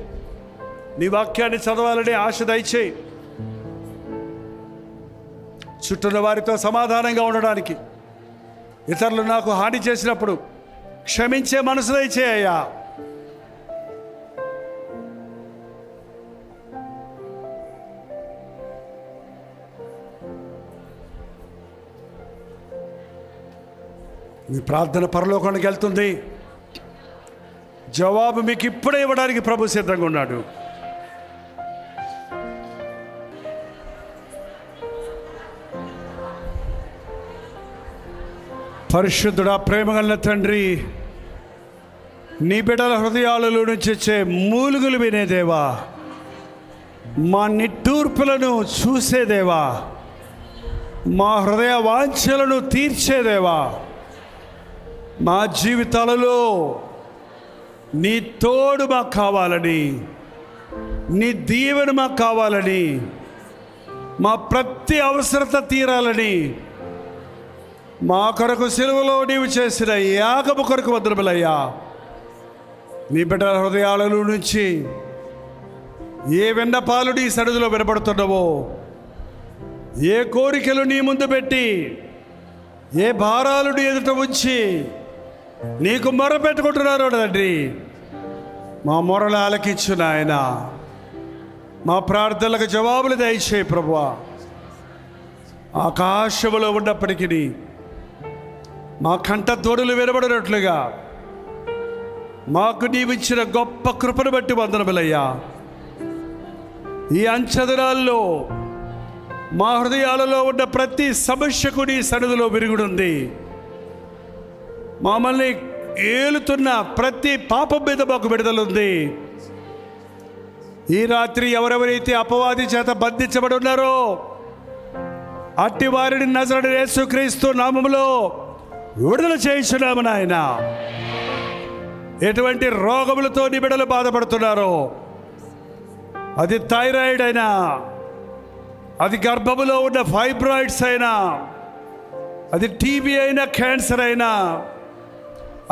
నీ వాక్యాన్ని చదవాలనే ఆశ దయచేయి, చుట్టూన్న వారితో సమాధానంగా ఉండడానికి, ఇతరులు నాకు హాని చేసినప్పుడు క్షమించే మనసు దయచేయ్యా. మీ ప్రార్థన పరలోకానికి వెళ్తుంది. జవాబు మీకు ఇప్పుడే ఇవ్వడానికి ప్రభు సిద్ధంగా ఉన్నాడు. పరిశుద్ధుడా, ప్రేమగల తండ్రి, నీ బిడ్డల హృదయాలలో నుంచి వచ్చే మూలుగులు వినేదేవా, మా నిట్టూర్పులను చూసేదేవా, మా హృదయ వాంఛలను తీర్చేదేవా, మా జీవితాలలో నీ తోడు మాకు కావాలని, నీ దీవెన మాకు కావాలని, మా ప్రతి అవసరత తీరాలని, మా కొరకు సిలువలో నీవు చేసిన యాగము కొరకు వందనములయ్యా. నీ బిడ్డల హృదయాలలో నుంచి ఏ విన్నపాలు నీ సన్నిధిలో వినబడుతున్నావో, ఏ కోరికలు నీ ముందు పెట్టి, ఏ భారాలు నీ ఎదుట ఉంచి నీకు మొర పెట్టుకుంటున్నారో తండ్రి, మా మొరలు ఆలకించు నాయన. మా ప్రార్థనలకు జవాబులు దయచేయి ప్రభువా. ఆకాశములో ఉన్నప్పటికీ మా కంట తోడులు వినబడినట్లుగా మాకు నీవిచ్చిన గొప్ప కృపను బట్టి వందనములయ్యా. ఈ అంచెదనాల్లో మా హృదయాలలో ఉన్న ప్రతి సమస్యకు నీ సన్నిధిలో విరుగుడుంది. మమ్మల్ని ఏలుతున్న ప్రతి పాపం మీద మాకు విడుదలుంది. ఈ రాత్రి ఎవరెవరైతే అపవాది చేత బంధించబడి ఉన్నారో అట్టి వారిని నజరేయుడైన యేసుక్రీస్తు నామములో విడుదల చేయించున్నాము నాయన. ఎటువంటి రోగములతో నీ బిడ్డలు బాధపడుతున్నారో, అది థైరాయిడ్ అయినా, అది గర్భములో ఉన్న ఫైబ్రాయిడ్స్ అయినా, అది టీబీ అయినా, క్యాన్సర్ అయినా,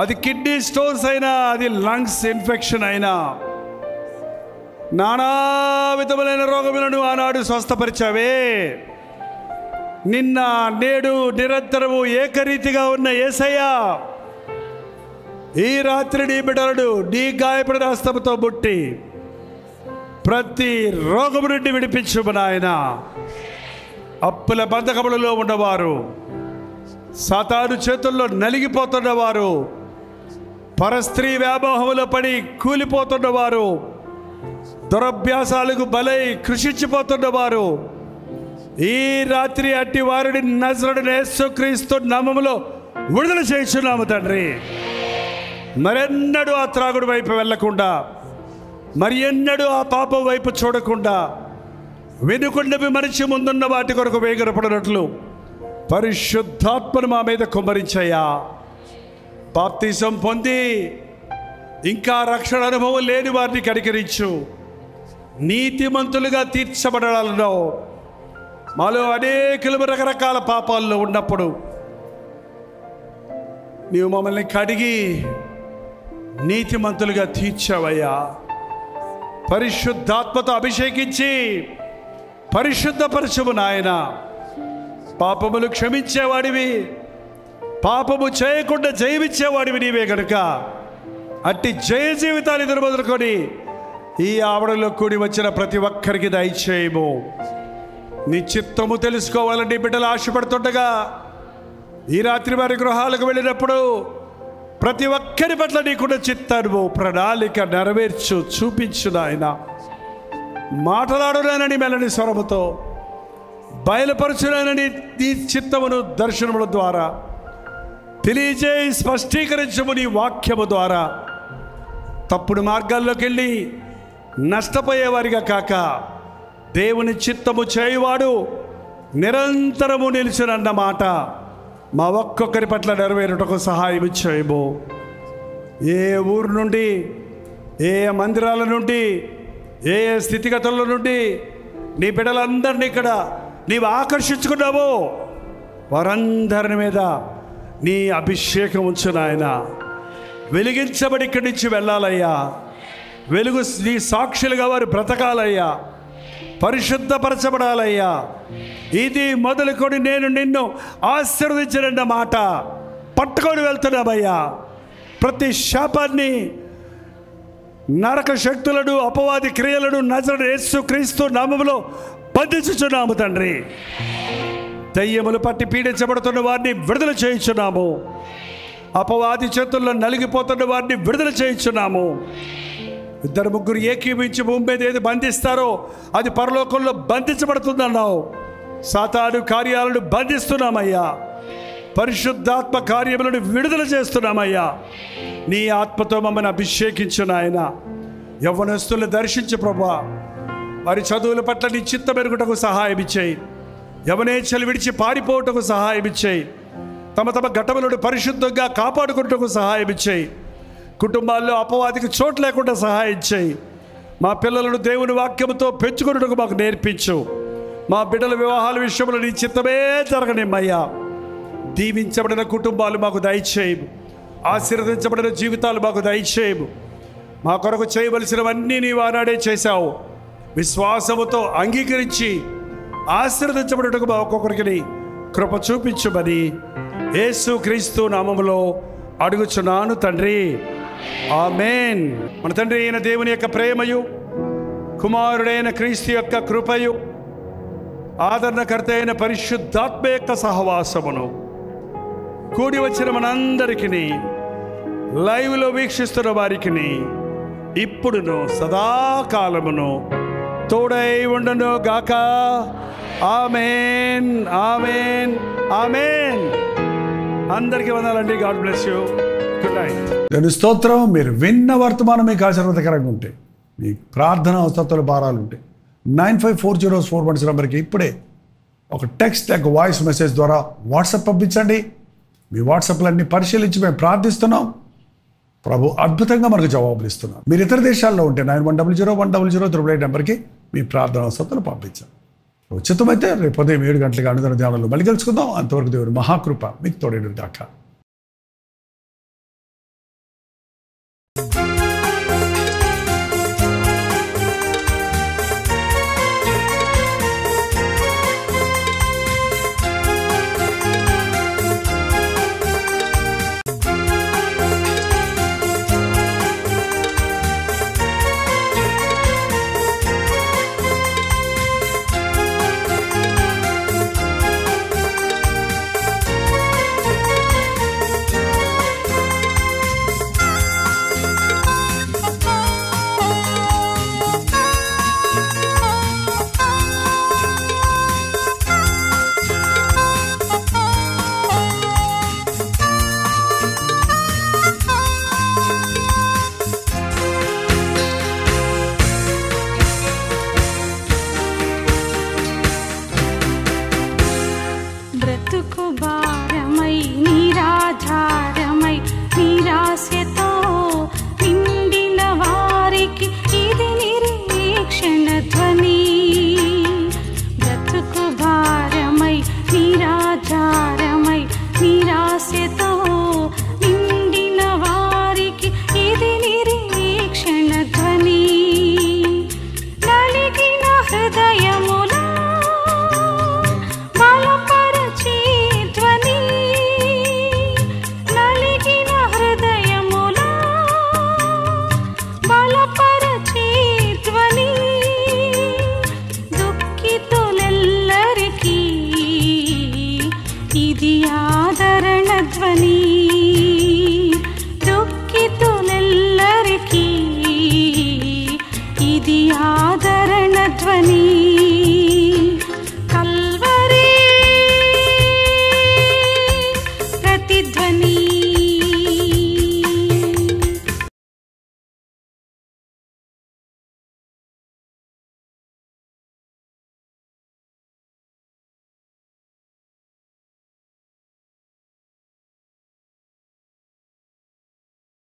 అది కిడ్నీ స్టోన్స్ అయినా, అది లంగ్స్ ఇన్ఫెక్షన్ అయినా, నానా విధములైన రోగములను ఆనాడు స్వస్థపరిచావే. నిన్న నేడు నిరంతరము ఏకరీతిగా ఉన్న యేసయ్యా, ఈ రాత్రి నీ బిడ్డలను నీ గాయపడిన హస్తముతో ముట్టి ప్రతి రోగము నుండి విడిపించుము నాయన. అప్పుల బంధకములలో ఉన్నవారు, సాతాను చేతుల్లో నలిగిపోతున్నవారు, పరస్త్రీ వ్యామోహములో పడి కూలిపోతున్నవారు, దురభ్యాసాలకు బలై కృషించిపోతున్నవారు, ఈ రాత్రి అట్టి వారిని నజరేయుడైన యేసుక్రీస్తు నామములో విడుదల చేయించున్నాము తండ్రి. మరెన్నడూ ఆ త్రాగుడు వైపు వెళ్లకుండా, మరి ఎన్నడూ ఆ పాపం వైపు చూడకుండా, వెనుకొండవి మనిషి ముందున్న వాటి కొరకు వేగరపడినట్లు పరిశుద్ధాత్మను మా మీద కుమ్మరించయ్యా. బాప్తిసం పొంది ఇంకా రక్షణ అనుభవం లేని వారిని కనికరించు. నీతిమంతులుగా తీర్చబడాలను మాలో అనేకులు రకరకాల పాపాల్లో ఉన్నప్పుడు నీవు మమ్మల్ని కడిగి నీతిమంతులుగా తీర్చావయ్యా. పరిశుద్ధాత్మతో అభిషేకించి పరిశుద్ధపరచుము నాయన. పాపములు క్షమించేవాడివి, పాపము చేయకుండా జయమిచ్చేవాడివి నీవే కనుక అట్టి జయ జీవితాన్ని ఎదురుమొదలుకొని ఈ ఆవరణలో కూడి వచ్చిన ప్రతి ఒక్కరికి దయచేయము. నీ చిత్తము తెలుసుకోవాలని బిడ్డలు ఆశపడుతుండగా ఈ రాత్రి వారి గృహాలకు వెళ్ళినప్పుడు ప్రతి ఒక్కరి పట్ల నీకున్న చిత్తాను ప్రణాళిక నెరవేర్చు, చూపించు నాయన. మాట్లాడునానని మెల్లని స్వరముతో బయలుపరచునానని నీ చిత్తమును దర్శనముల ద్వారా తెలియజేయి స్పష్టీకరించము నీ వాక్యము ద్వారా. తప్పుడు మార్గాల్లోకి వెళ్ళి నష్టపోయేవారిగా కాక దేవుని చిత్తము చేయువాడు నిరంతరము నిలిచునన్న మాట మా ఒక్కొక్కరి పట్ల నెరవేరుటకు సహాయం చేయము. ఏ ఊరు నుండి, ఏ మందిరాల నుండి, ఏ స్థితిగతుల నుండి నీ బిడ్డలందరినీ ఇక్కడ నీవు ఆకర్షించుకున్నావో వారందరి మీద నీ అభిషేకం ఉంచు నాయన. వెలిగించబడి ఇక్కడి నుంచి వెళ్ళాలయ్యా. వెలుగు నీ సాక్షులుగా వారు బ్రతకాలయ్యా. పరిశుద్ధపరచబడాలయ్యా. ఇది మొదలుకొని నేను నిన్ను ఆశీర్వదించిన మాట పట్టుకొని వెళ్తున్నామయ్యా. ప్రతి శాపాన్ని, నరక శక్తులను, అపవాది క్రియలను నజరేయుడైన యేసుక్రీస్తు నామములో బంధించుచున్నాము తండ్రి. దయ్యములు పట్టి పీడించబడుతున్న వారిని విడుదల చేయించున్నాము. అపవాది చేతుల్లో నలిగిపోతున్న వారిని విడుదల చేయించున్నాము. 2-3 ఏకీవించి భూమి మీద ఏది బంధిస్తారో అది పరలోకంలో బంధించబడుతుందన్నావు. సాతాను కార్యాలను బంధిస్తున్నామయ్యా. పరిశుద్ధాత్మ కార్యములను విడుదల చేస్తున్నామయ్యా. నీ ఆత్మతో మమ్మల్ని అభిషేకించు నాయన. యవ్వనస్తులను దర్శించు ప్రభువా. వారి చదువుల పట్ల నీ చిత్తం ఎరుగుటకు సహాయం ఇచ్చేయి. యవనేచ్ఛలు విడిచి పారిపోవటకు సహాయం ఇచ్చేయి. తమ తమ ఘటములను పరిశుద్ధంగా కాపాడుకున్నటకు సహాయం ఇచ్చేయి. కుటుంబాల్లో అపవాదికి చోటు లేకుండా సహాయం చేయి. మా పిల్లలను దేవుని వాక్యముతో పెంచుకున్నటకు మాకు నేర్పించు. మా బిడ్డల వివాహాల విషయంలో నీ చిత్తమే జరగనిమ్మయ్యా. దీవించబడిన కుటుంబాలు మాకు దయచేయము. ఆశీర్వదించబడిన జీవితాలు మాకు దయచేయము. మా కొరకు చేయవలసినవన్నీ నీవు ఆనాడే చేశావు. విశ్వాసముతో అంగీకరించి ఆశీర్వదించబడుటకు మా ఒక్కొక్కరికి కృప చూపించుమని యేసుక్రీస్తు నామములో అడుగుచున్నాను తండ్రి. ఆమేన్. మన తండ్రి అయిన దేవుని యొక్క ప్రేమయు, కుమారుడైన క్రీస్తు యొక్క కృపయు, ఆదరణకర్త అయిన పరిశుద్ధాత్మ యొక్క సహవాసమును కూడి వచ్చిన మనందరికీ, లైవ్లో వీక్షిస్తున్న వారికి ఇప్పుడును సదాకాలమును తోడై ఉండను గాక. ఆమేన్, ఆమేన్, ఆమేన్. అందరికీ వందనాలండి. God bless you. Good night. నేను స్తోత్రం. మీరు విన్న వర్తమానం మీకు ఆశీర్వాదకరంగా ఉంటే, మీ ప్రార్థన అవసరాలు భారాలు ఉంటే 954041 నెంబర్కి ఇప్పుడే ఒక టెక్స్ట్ లేక వాయిస్ మెసేజ్ ద్వారా వాట్సాప్ పంపించండి. మీ వాట్సాప్లన్నీ పరిశీలించి మేము ప్రార్థిస్తున్నాం. ప్రభు అద్భుతంగా మనకు జవాబులు ఇస్తున్నాం. మీరు ఇతర దేశాల్లో ఉంటే 91001008 నెంబర్కి మీ ప్రార్థన అవసరాలు పంపించాం. ఉచితమైతే రేపు ఉదయం 7 గంటలకు అనుదిన ధ్యానంలో మళ్ళీ కలుసుకుందాం. అంతవరకు దేవుని మహాకృప మీకు తోడేడు దాకా. ఇది ఆదరణ ధ్వని.